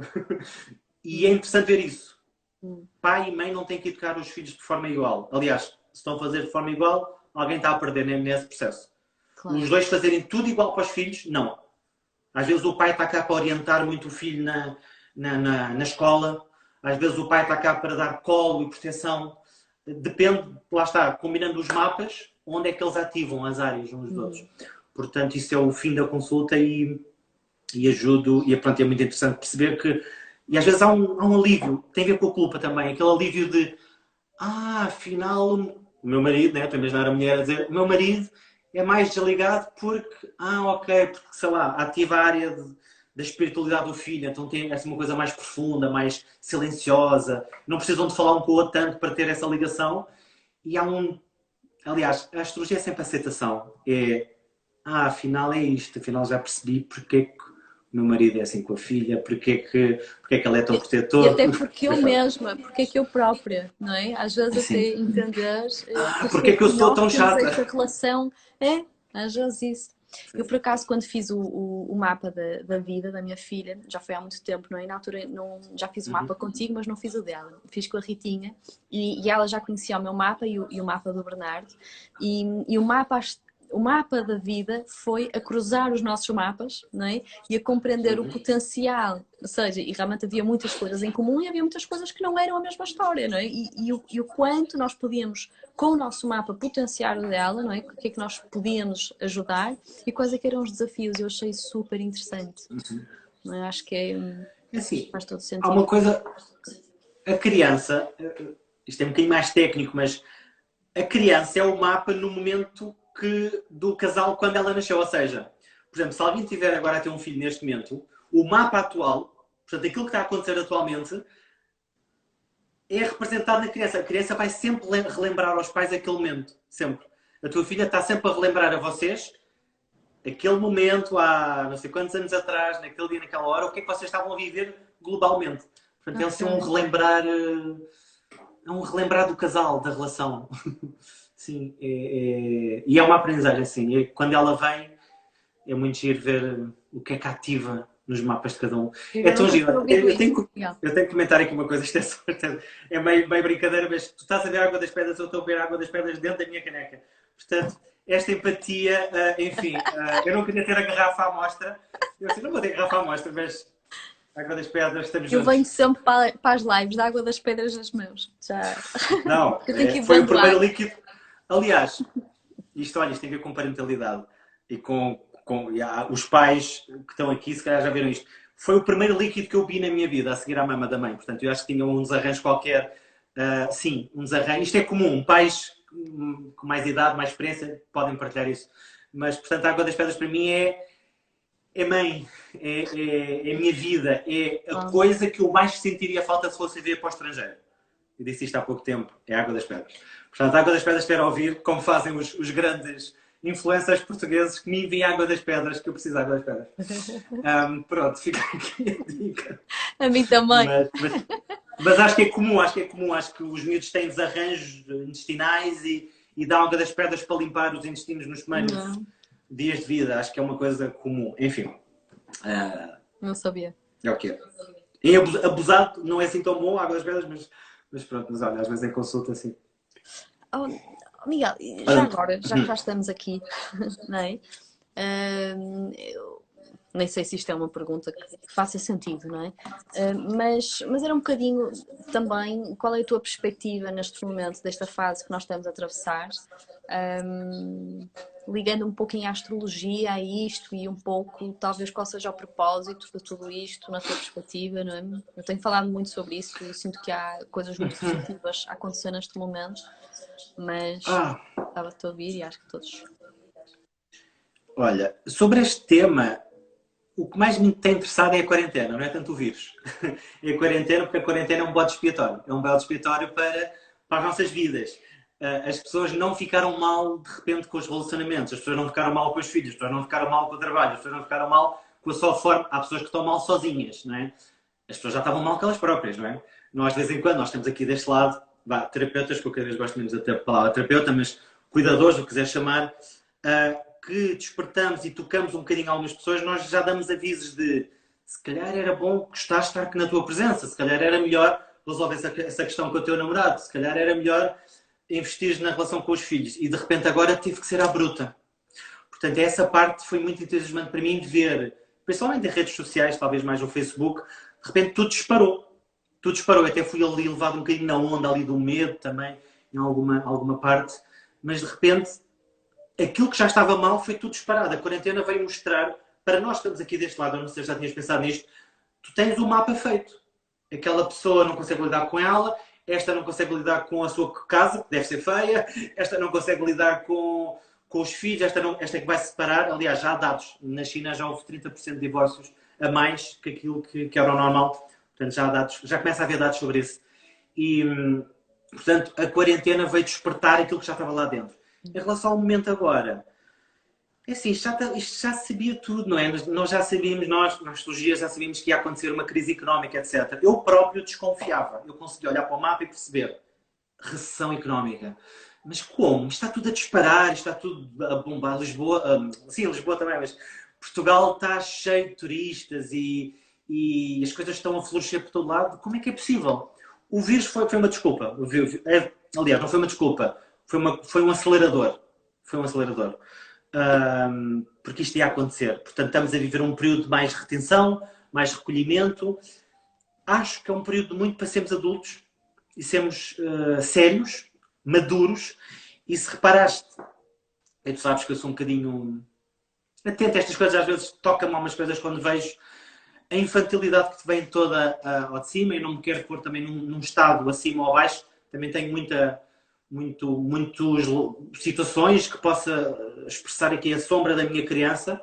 E é interessante ver isso. Pai e mãe não têm que educar os filhos de forma igual. Aliás, se estão a fazer de forma igual, alguém está a perder nesse processo. Claro. Os dois fazerem tudo igual para os filhos, não. Às vezes o pai está cá para orientar muito o filho na escola. Às vezes o pai está cá para dar colo e proteção. Depende, lá está, combinando os mapas, onde é que eles ativam as áreas uns dos outros. Portanto, isso é o fim da consulta e ajudo. E pronto, é muito interessante perceber que... E às vezes há um alívio, tem a ver com a culpa também. Aquele alívio de... afinal, o meu marido, né? Estou a imaginar a mulher a dizer, o meu marido é mais desligado porque... ok, porque, sei lá, ativa a área da espiritualidade do filho, então tem essa uma coisa mais profunda, mais silenciosa, não precisam de falar um com o outro tanto para ter essa ligação. E aliás, a astrologia é sempre aceitação. Afinal é isto, afinal já percebi porque é que o meu marido é assim com a filha, porque é que ele é tão protetor. E até porque eu mesma, porque é que eu própria, não é? Às vezes até entender... porque é que eu sou tão chata? Esta relação, às vezes isso. Eu, por acaso, quando fiz o mapa da vida da minha filha, já foi há muito tempo, não é? Na altura já fiz o mapa contigo, mas não fiz o dela. Fiz com a Ritinha e ela já conhecia o meu mapa e o mapa do Bernardo. E o mapa da vida foi a cruzar os nossos mapas, não é? E a compreender o potencial. Ou seja, e realmente havia muitas coisas em comum e havia muitas coisas que não eram a mesma história, não é? E o quanto nós podíamos, com o nosso mapa, potenciar o dela, não é? O que é que nós podíamos ajudar e quais é que eram os desafios. Eu achei super interessante. Não é? Acho que assim, faz todo sentido. há uma coisa... A criança... Isto é um bocadinho mais técnico, mas a criança é o mapa no momento... do casal quando ela nasceu. Ou seja, por exemplo, se alguém tiver agora a ter um filho neste momento, o mapa atual, portanto, aquilo que está a acontecer atualmente, é representado na criança. A criança vai sempre relembrar aos pais aquele momento. Sempre. A tua filha está sempre a relembrar a vocês aquele momento, há não sei quantos anos atrás, naquele dia, naquela hora, o que é que vocês estavam a viver globalmente. Portanto, é um relembrar do casal, da relação. Sim, e é uma aprendizagem, assim. Quando ela vem, é muito giro ver o que é que ativa nos mapas de cada um. É tão giro. Eu tenho que comentar aqui uma coisa, isto é meio brincadeira, mas tu estás a ver a água das pedras, eu estou a ver a água das pedras dentro da minha caneca. Portanto, esta empatia, enfim, eu não queria ter a garrafa à mostra. Eu assim, não vou ter garrafa à mostra, mas... Água das Pedras, estamos juntos. Eu venho sempre para as lives da Água das Pedras nas mãos. Já. Não, foi o primeiro líquido. Aliás, isto tem a ver com parentalidade. e os pais que estão aqui, se calhar já viram isto. Foi o primeiro líquido que eu vi na minha vida, a seguir à mama da mãe. Portanto, eu acho que tinha um desarranjo qualquer. Sim, um desarranjo. Isto é comum. Pais com mais idade, mais experiência, podem partilhar isso. Mas, portanto, a Água das Pedras para mim é mãe, é a minha vida, é a coisa que eu mais sentiria falta se fosse viver para o estrangeiro. Eu disse isto há pouco tempo, é a Água das Pedras. Portanto, a Água das Pedras espero ouvir, como fazem os grandes influencers portugueses que me enviem Água das Pedras, que eu preciso de Água das Pedras. Pronto, fica aqui a dica. A mim também. Mas acho que é comum, acho que os miúdos têm desarranjos intestinais e dão Água das Pedras para limpar os intestinos nos primeiros dias de vida. Acho que é uma coisa comum. Enfim. Não sabia. É o que é. Em abusado não é assim tão bom a Água das Pedras, mas pronto, mas olha, às vezes em consulta assim. Oh, Miguel, já agora, já que já estamos aqui, não é? Eu nem sei se isto é uma pergunta que faça sentido, não é? Mas era um bocadinho também, qual é a tua perspectiva neste momento, desta fase que nós estamos a atravessar, ligando um pouquinho à astrologia, a isto e um pouco, talvez, qual seja o propósito de tudo isto, na tua perspectiva, não é? Eu tenho falado muito sobre isso e sinto que há coisas muito positivas a acontecer neste momento, mas estava-te a ouvir e acho que todos... Olha, sobre este tema, o que mais me tem interessado é a quarentena, não é tanto o vírus. É a quarentena, porque a quarentena é um bode expiatório. É um bode expiatório para as nossas vidas. As pessoas não ficaram mal, de repente, com os relacionamentos. As pessoas não ficaram mal com os filhos. As pessoas não ficaram mal com o trabalho. As pessoas não ficaram mal com a sua forma. Há pessoas que estão mal sozinhas, não é? As pessoas já estavam mal com elas próprias, não é? Nós, de vez em quando, nós temos aqui deste lado, terapeutas, que eu cada vez gosto menos da palavra terapeuta, mas cuidadores, o que quiser chamar, que despertamos e tocamos um bocadinho algumas pessoas, nós já damos avisos de se calhar era bom gostar de estar aqui na tua presença, se calhar era melhor resolver essa questão com o teu namorado, se calhar era melhor investir na relação com os filhos. E de repente agora tive que ser à bruta. Portanto, essa parte foi muito entusiasmante para mim de ver, principalmente em redes sociais, talvez mais no Facebook, de repente tudo disparou. Tudo disparou. Eu até fui ali levado um bocadinho na onda ali do medo também, em alguma parte, mas de repente aquilo que já estava mal foi tudo disparado. A quarentena veio mostrar, para nós que estamos aqui deste lado, eu não sei se já tinhas pensado nisto, tu tens o mapa feito. Aquela pessoa não consegue lidar com ela, esta não consegue lidar com a sua casa, que deve ser feia, esta não consegue lidar com os filhos, esta é que vai separar. Aliás, já há dados. Na China já houve 30% de divórcios a mais que aquilo que era o normal. Portanto, já há dados, já começa a haver dados sobre isso. E, portanto, a quarentena veio despertar aquilo que já estava lá dentro. Em relação ao momento agora, é assim, isto já sabia tudo, não é? Nós já sabíamos, nós, na astrologia, já sabíamos que ia acontecer uma crise económica, etc. Eu próprio desconfiava. Eu conseguia olhar para o mapa e perceber recessão económica. Mas como? Isto está tudo a disparar, isto está tudo a bombar. Lisboa, sim, Lisboa também, mas Portugal está cheio de turistas e as coisas estão a florescer por todo lado. Como é que é possível? O vírus foi uma desculpa. Aliás, não foi uma desculpa. Foi um acelerador. Foi um acelerador. Porque isto ia acontecer. Portanto, estamos a viver um período de mais retenção, mais recolhimento. Acho que é um período muito para sermos adultos e sermos sérios, maduros. E se reparaste, e tu sabes que eu sou um bocadinho atento a estas coisas, às vezes toca-me algumas coisas quando vejo a infantilidade que te vem toda ao de cima. Eu não me quero pôr também num estado acima ou abaixo. Também tenho muitas situações que possa expressar aqui a sombra da minha criança,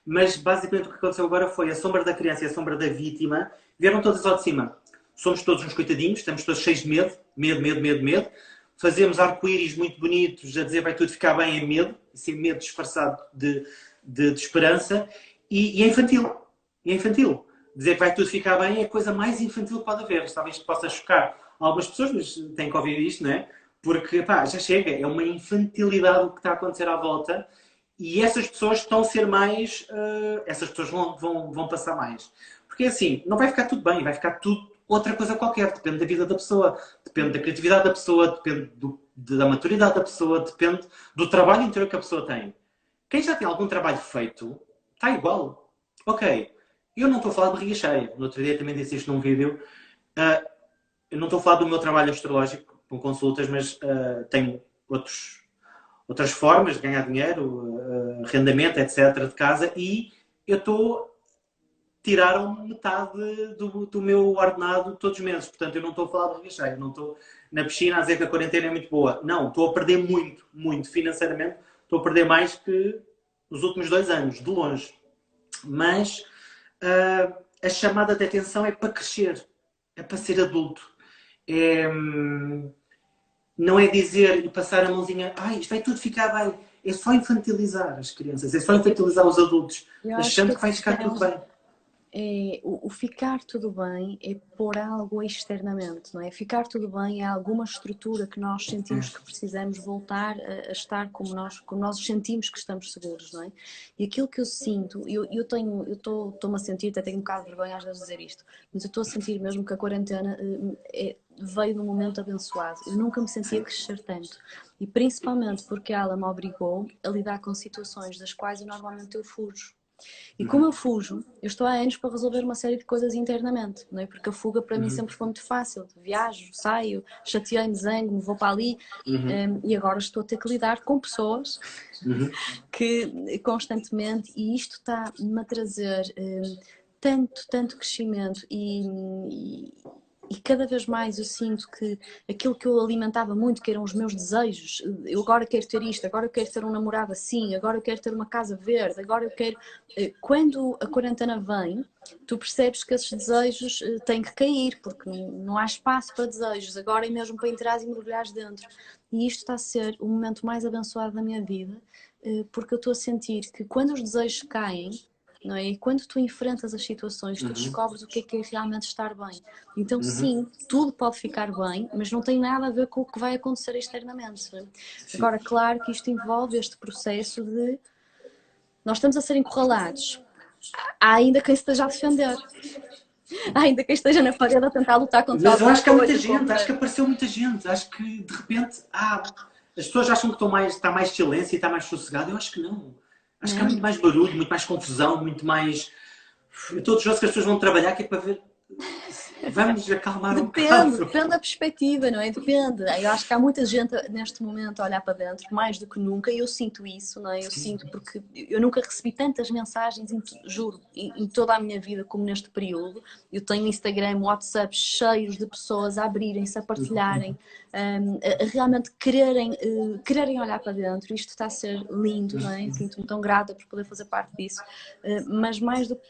mas basicamente o que aconteceu agora foi a sombra da criança e a sombra da vítima vieram todas ao de cima. Somos todos uns coitadinhos, estamos todos cheios de medo. Fazemos arco-íris muito bonitos a dizer vai tudo ficar bem, é medo, esse medo disfarçado de esperança, e é infantil. E é infantil. Dizer que vai tudo ficar bem é a coisa mais infantil que pode haver. Talvez possa chocar algumas pessoas, mas têm que ouvir isto, não é? Porque, já chega. É uma infantilidade o que está a acontecer à volta. E essas pessoas estão a ser mais... essas pessoas vão passar mais. Porque, assim, não vai ficar tudo bem. Vai ficar tudo outra coisa qualquer. Depende da vida da pessoa. Depende da criatividade da pessoa. Depende da maturidade da pessoa. Depende do trabalho interior que a pessoa tem. Quem já tem algum trabalho feito, está igual. Ok. Eu não estou a falar de barriga cheia. No outro dia também disse isto num vídeo. Eu não estou a falar do meu trabalho astrológico com consultas, mas tenho outras formas de ganhar dinheiro, arrendamento, etc. de casa, e eu estou... Tiraram metade do meu ordenado todos os meses. Portanto, eu não estou a falar de barriga cheia, não estou na piscina a dizer que a quarentena é muito boa. Não, estou a perder muito, muito financeiramente. Estou a perder mais que nos últimos 2 anos, de longe. Mas a chamada de atenção é para crescer, é para ser adulto. É, não é dizer e passar a mãozinha, isto vai tudo ficar bem. É só infantilizar as crianças, é só infantilizar os adultos, achando que vai ficar tudo bem. O ficar tudo bem é pôr algo externamente, não é? Ficar tudo bem é alguma estrutura que nós sentimos que precisamos voltar a estar como nós sentimos que estamos seguros, não é? E aquilo que eu sinto, eu estou-me a sentir, até tenho um bocado de vergonha às vezes de dizer isto, mas eu estou a sentir mesmo que a quarentena veio num momento abençoado. Eu nunca me sentia crescer tanto. E principalmente porque ela me obrigou a lidar com situações das quais normalmente eu fujo. E como eu fujo, eu estou há anos para resolver uma série de coisas internamente, não é? Porque a fuga para mim sempre foi muito fácil. Viajo, saio, chateei-me, zango-me, vou para ali e agora estou a ter que lidar com pessoas que constantemente, e isto está-me a trazer tanto crescimento e cada vez mais eu sinto que aquilo que eu alimentava muito, que eram os meus desejos, eu agora quero ter isto, agora eu quero ter um namorado assim, agora eu quero ter uma casa verde, agora eu quero... Quando a quarentena vem, tu percebes que esses desejos têm que cair, porque não há espaço para desejos, agora é mesmo para entrar e mergulhares dentro. E isto está a ser o momento mais abençoado da minha vida, porque eu estou a sentir que quando os desejos caem, não é? E quando tu enfrentas as situações, tu descobres o que é realmente estar bem. Então sim, tudo pode ficar bem, mas não tem nada a ver com o que vai acontecer externamente. Não é? Agora, claro que isto envolve este processo de... Nós estamos a ser encurralados. Há ainda quem se esteja a defender. Há ainda quem esteja na parede a tentar lutar contra... Mas eu acho que há muita gente, acho que apareceu muita gente. Acho que, de repente, as pessoas acham que está mais silêncio e está mais sossegado. Eu acho que não. Acho que há muito mais barulho, muito mais confusão, muito mais... Eu estou desejoso que as pessoas vão trabalhar, que é para ver... Vamos acalmar um bocado. Depende da perspectiva, não é? Depende. Eu acho que há muita gente neste momento a olhar para dentro, mais do que nunca, e eu sinto isso, não é? Eu sinto porque eu nunca recebi tantas mensagens, juro, em toda a minha vida como neste período. Eu tenho Instagram, WhatsApp cheios de pessoas a abrirem-se, a partilharem, a realmente quererem olhar para dentro. Isto está a ser lindo, não é? Sinto-me tão grata por poder fazer parte disso.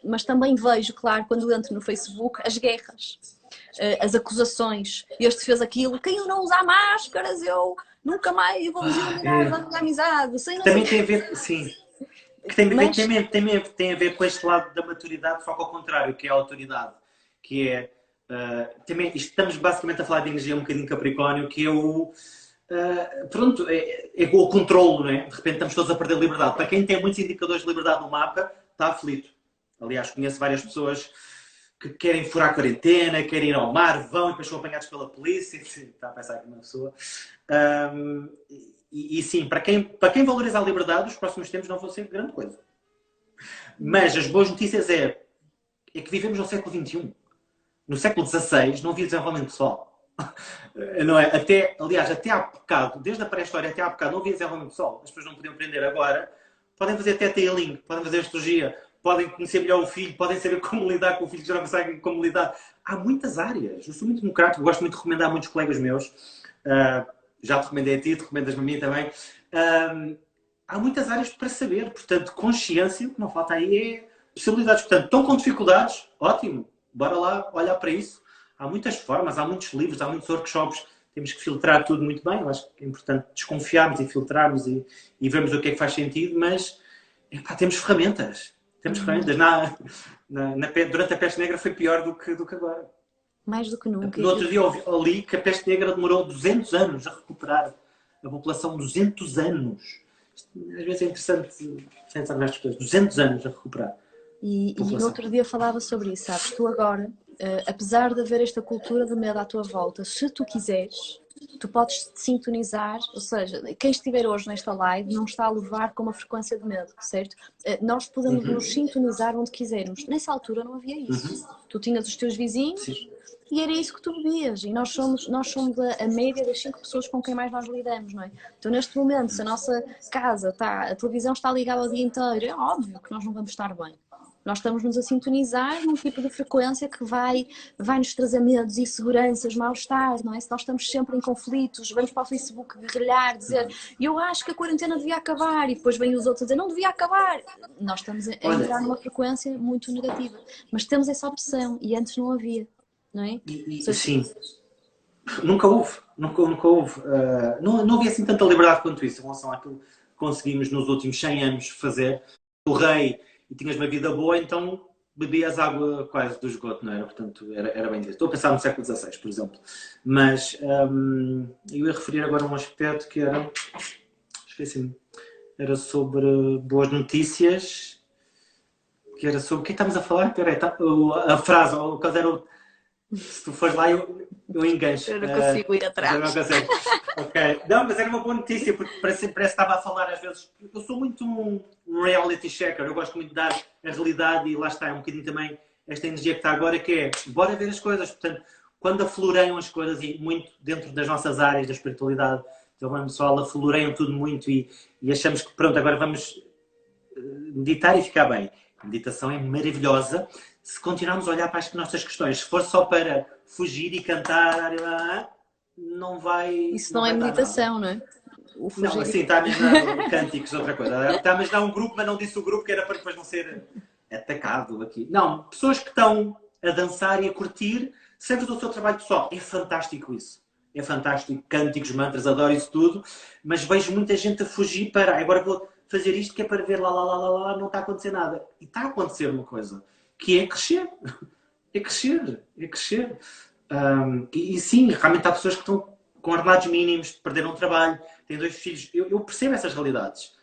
Mas também vejo, claro, quando entro no Facebook, as guerras. As acusações, este fez aquilo, quem não usar máscaras, eu nunca mais vou eliminar da minha amizade. Também tem a ver, sim, que tem a ver com este lado da maturidade, só que ao contrário, que é a autoridade, que é, também, estamos basicamente a falar de energia um bocadinho Capricórnio, que é o, é o controlo, não é? De repente estamos todos a perder liberdade. Para quem tem muitos indicadores de liberdade no mapa, está aflito. Aliás, conheço várias pessoas que querem furar a quarentena, querem ir ao mar, vão e depois são apanhados pela polícia. Está a pensar que uma pessoa. E sim, para quem valoriza a liberdade, os próximos tempos não vão ser grande coisa. Mas as boas notícias é que vivemos no século XXI. No século XVI não havia desenvolvimento pessoal. Não é? Aliás, até há bocado, desde a pré-história até há bocado, não havia desenvolvimento pessoal. As pessoas não podiam aprender agora. Podem fazer teta-healing, podem fazer astrologia, podem conhecer melhor o filho, podem saber como lidar com o filho que já não sabem como lidar. Há muitas áreas. Eu sou muito democrático, gosto muito de recomendar a muitos colegas meus. Já te recomendei a ti, te recomendas-me a mim também. Há muitas áreas para saber. Portanto, consciência, o que não falta aí é possibilidades. Portanto, estão com dificuldades? Ótimo. Bora lá olhar para isso. Há muitas formas, há muitos livros, há muitos workshops. Temos que filtrar tudo muito bem. Eu acho que é importante desconfiarmos e filtrarmos e vermos o que é que faz sentido, mas temos ferramentas. Temos ferramentas. Durante a peste negra foi pior do que agora. Mais do que nunca. No outro dia eu li que a peste negra demorou 200 anos a recuperar a população. 200 anos. Às vezes é interessante pensar nestas coisas. 200 anos a recuperar. E no outro dia falava sobre isso, sabes? Tu agora, apesar de haver esta cultura de medo à tua volta, se tu quiseres, tu podes te sintonizar, ou seja, quem estiver hoje nesta live não está a levar com uma frequência de medo, certo? Nós podemos nos sintonizar onde quisermos. Nessa altura não havia isso. Tu tinhas os teus vizinhos, Sim. e era isso que tu bebias. E nós somos a média das 5 pessoas com quem mais nós lidamos, não é? Então, neste momento, se a nossa casa a televisão está ligada o dia inteiro, é óbvio que nós não vamos estar bem. Nós estamos-nos a sintonizar num tipo de frequência que vai nos trazer medos, inseguranças, mal-estar, não é? Se nós estamos sempre em conflitos, vamos para o Facebook guerrilhar, dizer eu acho que a quarentena devia acabar, e depois vêm os outros a dizer não devia acabar. Nós estamos a entrar numa frequência muito negativa. Mas temos essa opção e antes não havia, não é? Sim. Nunca houve. Não havia assim tanta liberdade quanto isso em relação àquilo que conseguimos nos últimos 100 anos fazer. O rei e tinhas uma vida boa, então bebias água quase do esgoto, não era? Portanto, era bem disso. Estou a pensar no século XVI, por exemplo. Mas eu ia referir agora a um aspecto que era... Esqueci-me. Era sobre boas notícias. Que era sobre... O que é que estamos a falar? Peraí, a frase, o caso era... Se tu fores lá, eu engancho. Eu não consigo ir atrás. Não consegue. Ok. Não, mas era uma boa notícia, porque parece que estava a falar às vezes. Eu sou muito um reality checker, eu gosto muito de dar a realidade e lá está, é um bocadinho também esta energia que está agora, que é bora ver as coisas. Portanto, quando afloreiam as coisas, e muito dentro das nossas áreas da espiritualidade, então, o pessoal afloreiam tudo muito e achamos que pronto, agora vamos meditar e ficar bem. A meditação é maravilhosa se continuarmos a olhar para as nossas questões. Se for só para fugir e cantar, não vai. Isso não é meditação, não é? Não, assim, está a imaginar cânticos, outra coisa. Está a imaginar um grupo, mas não disse o grupo, que era para depois não ser atacado aqui. Não, pessoas que estão a dançar e a curtir sempre do seu trabalho pessoal. É fantástico isso. É fantástico. Cânticos, mantras, adoro isso tudo. Mas vejo muita gente a fugir para... Agora vou fazer isto que é para ver lá, não está a acontecer nada. E está a acontecer uma coisa, que é crescer. É crescer. É crescer. E sim, realmente há pessoas que estão com ordenados mínimos, perderam o trabalho, têm 2 filhos. Eu percebo essas realidades.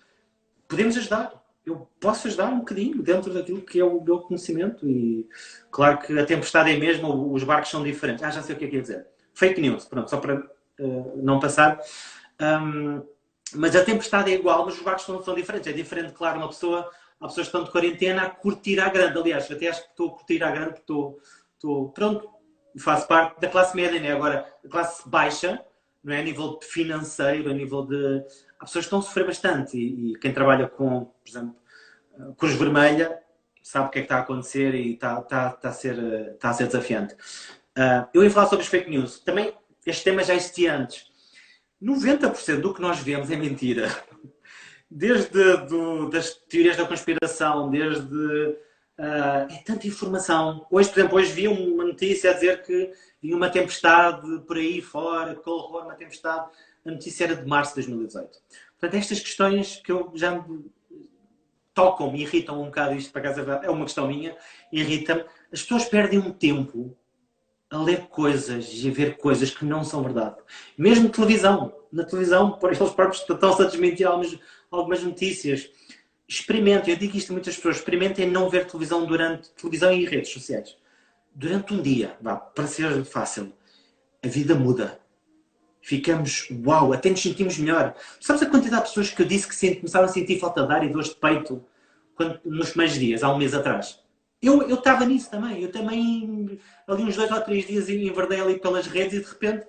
Podemos ajudar. Eu posso ajudar um bocadinho dentro daquilo que é o meu conhecimento. E claro que a tempestade é mesmo, os barcos são diferentes. Já sei o que é que ia dizer. Fake news, pronto, só para não passar. Mas a tempestade é igual, mas os barcos são diferentes. É diferente, claro, há pessoas que estão de quarentena a curtir à grande. Aliás, até acho que estou a curtir à grande, porque estou pronto, faço parte da classe média, né? Agora, a classe baixa, não é? A nível financeiro, a nível de... Há pessoas que estão a sofrer bastante e quem trabalha com, por exemplo, Cruz Vermelha, sabe o que é que está a acontecer e está a ser desafiante. Eu ia falar sobre os fake news. Também, este tema já existia antes. 90% do que nós vemos é mentira. Desde das teorias da conspiração, desde... é tanta informação. Hoje, por exemplo, vi uma notícia a dizer que vinha uma tempestade por aí fora, que horror, uma tempestade. A notícia era de março de 2018. Portanto, estas questões que eu já me tocam-me, irritam um bocado, isto para casa é uma questão minha, irrita-me. As pessoas perdem um tempo a ler coisas e a ver coisas que não são verdade. Mesmo televisão. Na televisão, por eles próprios estão-se a desmentir algumas notícias. Experimentem, eu digo isto a muitas pessoas, experimentem não ver televisão e redes sociais. Durante um dia, para ser fácil, a vida muda. Ficamos, uau, até nos sentimos melhor. Sabes a quantidade de pessoas que eu disse que começaram a sentir falta de ar e dores de peito nos primeiros dias, há um mês atrás? Eu estava nisso também. Eu também, ali uns 2 ou 3 dias, enverdei ali pelas redes e de repente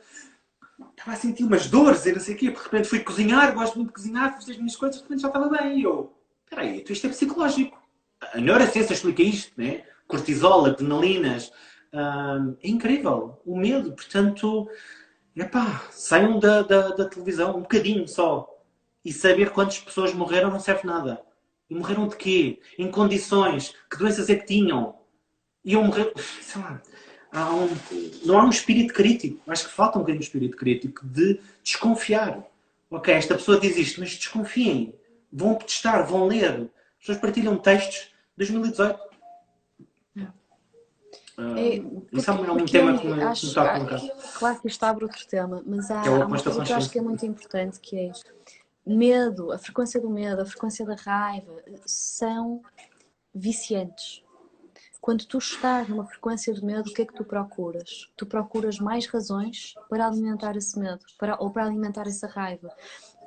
estava a sentir umas dores e não sei o quê. De repente fui cozinhar, gosto muito de cozinhar, fiz as minhas coisas, de repente já estava bem. E eu, espera aí, isto é psicológico. A neurociência explica isto, né? Cortisol, adrenalinas. É incrível. O medo, portanto, saiam da televisão um bocadinho só. E saber quantas pessoas morreram não serve nada. E morreram de quê? Em condições? Que doenças é que tinham? Iam morrer... Sei lá. Não há um espírito crítico. Acho que falta um bocadinho de espírito crítico de desconfiar. Ok, esta pessoa diz isto, mas desconfiem. Vão testar, vão ler. As pessoas partilham textos de 2018. Isso é um tema que me toca um bocado. Claro que isto abre outro tema, mas há uma coisa que eu acho que é muito importante, que é medo, a frequência do medo, a frequência da raiva, são viciantes. Quando tu estás numa frequência de medo, o que é que tu procuras? Tu procuras mais razões para alimentar esse medo, ou para alimentar essa raiva.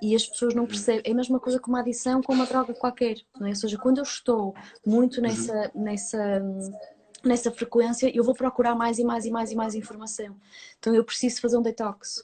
E as pessoas não percebem. É a mesma coisa com uma adição, com uma droga qualquer. Não é? Ou seja, quando eu estou muito nessa frequência, eu vou procurar mais e mais e mais e mais informação. Então eu preciso fazer um detox.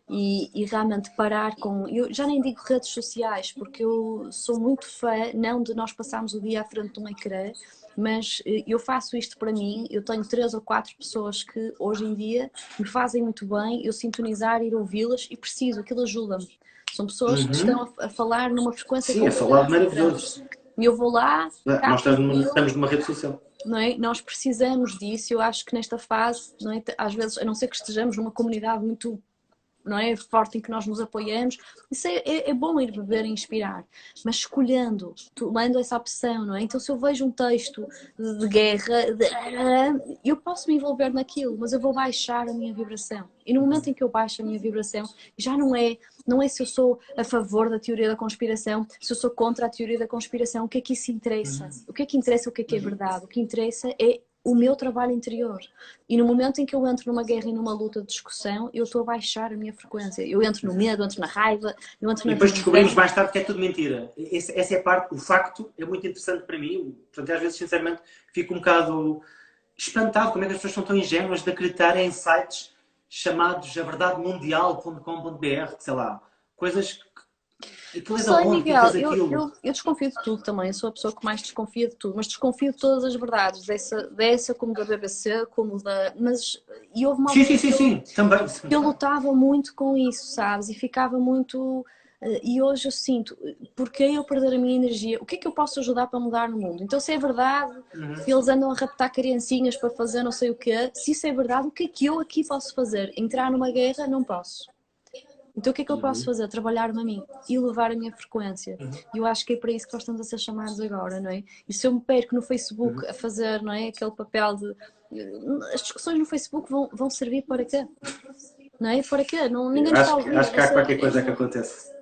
E realmente parar com... Eu já nem digo redes sociais, porque eu sou muito fã, não de nós passarmos o dia à frente de um ecrã, mas eu faço isto para mim. Eu tenho 3 ou 4 pessoas que hoje em dia me fazem muito bem eu sintonizar, ir ouvi-las, e preciso, aquilo ajuda-me. São pessoas que estão a falar numa frequência Sim, a falar de maravilhoso. e eu vou lá... Nós estamos numa rede social. Não é? Nós precisamos disso. Eu acho que nesta fase, não é? Às vezes, a não ser que estejamos numa comunidade muito, não é, forte, em que nós nos apoiamos, isso é bom ir beber e inspirar, mas escolhendo, tomando essa opção, não é? Então, se eu vejo um texto de guerra, eu posso me envolver naquilo, mas eu vou baixar a minha vibração. E no momento em que eu baixo a minha vibração, já não é se eu sou a favor da teoria da conspiração, se eu sou contra a teoria da conspiração. O que é que isso interessa? O que é o que é verdade? O que interessa é o meu trabalho interior. E no momento em que eu entro numa guerra e numa luta de discussão, eu estou a baixar a minha frequência. Eu entro no medo, entro na raiva, eu entro na... E depois descobrimos mais tarde que é tudo mentira. Essa é a parte, o facto é muito interessante para mim. Portanto, às vezes, sinceramente, fico um bocado espantado como é que as pessoas são tão ingênuas de acreditar em sites chamados averdademundial.com.br, sei lá, coisas que... Sei, Miguel, eu desconfio de tudo também. Eu sou a pessoa que mais desconfia de tudo, mas desconfio de todas as verdades, dessa como da BBC, como da... Mas e houve uma altura também. Eu lutava muito com isso, sabes? E ficava muito... E hoje eu sinto, porque eu perder a minha energia? O que é que eu posso ajudar para mudar no mundo? Então, se é verdade que eles andam a raptar criancinhas para fazer não sei o quê, se isso é verdade, o que é que eu aqui posso fazer? Entrar numa guerra? Não posso. Então o que é que eu posso fazer? Trabalhar-me a mim e elevar a minha frequência. E eu acho que é para isso que nós estamos a ser chamados agora, não é? E se eu me perco no Facebook a fazer, não é, aquele papel de... As discussões no Facebook vão servir para quê? Não é? Para quê? Ninguém está a ouvir. Acho que há qualquer coisa que acontece.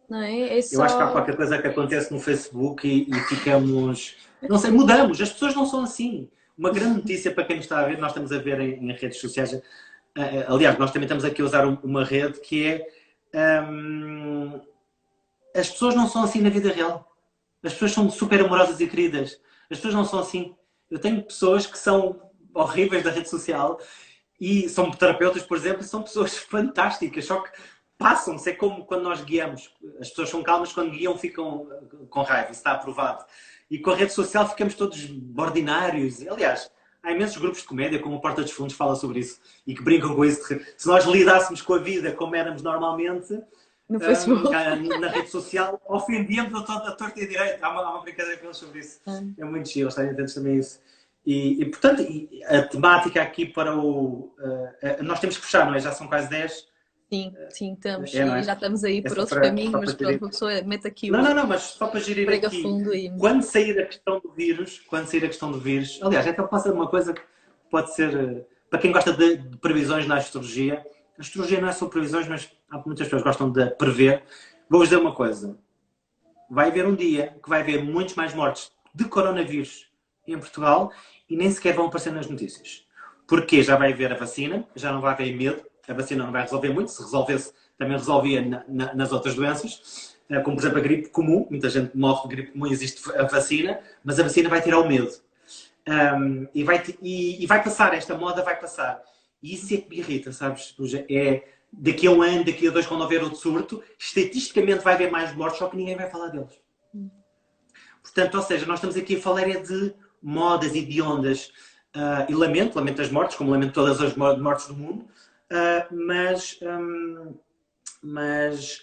Não é? Eu acho que há qualquer coisa que acontece no Facebook e ficamos... Não sei, mudamos. As pessoas não são assim. Uma grande notícia para quem nos está a ver, nós estamos a ver em redes sociais. Aliás, nós também estamos aqui a usar uma rede que é... as pessoas não são assim na vida real. As pessoas são super amorosas e queridas. As pessoas não são assim. Eu tenho pessoas que são horríveis da rede social e são terapeutas, por exemplo, e são pessoas fantásticas, só que passam-se. É como quando nós guiamos. As pessoas são calmas, quando guiam ficam com raiva. Isso está aprovado. E com a rede social ficamos todos ordinários. Aliás, há imensos grupos de comédia, como o Porta dos Fundos fala sobre isso, e que brincam com isso. Se nós lidássemos com a vida como éramos normalmente, no Facebook, na rede social, ofendíamos a torta e a direita. Há uma brincadeira com eles sobre isso. É muito giro, eles estarem atentos também a isso. E portanto, a temática aqui para o... nós temos que fechar, não é? Já são quase 10. Sim, estamos. E já estamos aí por outros caminhos, mas pronto, a pessoa mete aqui Não, mas só para gerir aqui. Fundo e... Quando sair a questão do vírus, aliás, até pode ser uma coisa que pode ser, para quem gosta de previsões na astrologia, a astrologia não é só previsões, mas há muitas pessoas que gostam de prever. Vou-vos dizer uma coisa. Vai haver um dia que vai haver muitos mais mortes de coronavírus em Portugal e nem sequer vão aparecer nas notícias. Porque já vai haver a vacina, já não vai haver medo. A vacina não vai resolver muito. Se resolvesse, também resolvia nas outras doenças. Como, por exemplo, a gripe comum. Muita gente morre de gripe comum e existe a vacina. Mas a vacina vai tirar o medo. E vai passar. Esta moda vai passar. E isso é que me irrita, sabes? Daqui a um ano, daqui a 2, quando houver outro surto, estatisticamente vai haver mais mortes, só que ninguém vai falar deles. Portanto, ou seja, nós estamos aqui a falar de modas e de ondas. E lamento as mortes, como lamento todas as mortes do mundo. Mas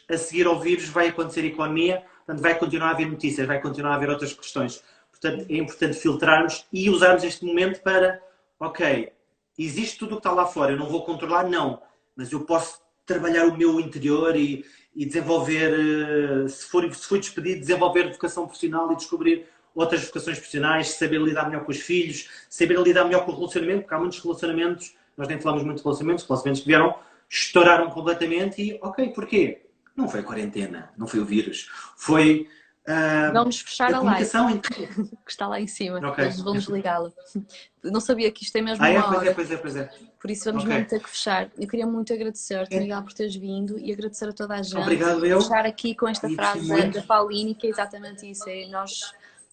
a seguir ao vírus vai acontecer economia, portanto vai continuar a haver notícias, vai continuar a haver outras questões. Portanto, é importante filtrarmos e usarmos este momento para, ok, existe tudo o que está lá fora, eu não vou controlar, não, mas eu posso trabalhar o meu interior e desenvolver, se fui despedido, desenvolver vocação profissional e descobrir outras vocações profissionais, saber lidar melhor com os filhos, saber lidar melhor com o relacionamento, porque há muitos relacionamentos. Nós nem falamos muito de relacionamentos que vieram, estouraram completamente e, ok, porquê? Não foi a quarentena, não foi o vírus. Foi Vamos fechar a a live, comunicação que está lá em cima. Ok. Eles vão desligá-la. Não sabia que isto tem mesmo Ah, é? uma hora. Pois é. Por isso vamos Ok. mesmo ter que fechar. Eu queria muito agradecer-te, Miguel, por teres vindo e agradecer a toda a gente. Obrigado, eu. Fechar aqui com esta E frase gostei muito. da Pauline, que é exatamente isso. É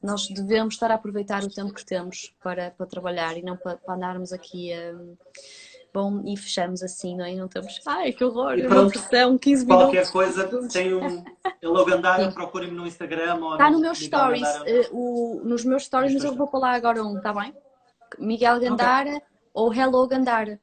nós devemos estar a aproveitar o tempo que temos para trabalhar e não para andarmos aqui bom, e fechamos assim, não é? Não estamos. Ai, que horror! E É uma pronto, pressão, 15 qualquer minutos. coisa, tem é logo Andara, procurem-me no Instagram ou Está no no meus Miguel stories, Gandara. nos meus stories, mas eu vou pôr lá agora um, está bem? Miguel Ok. Gandara ou Hello Gandara.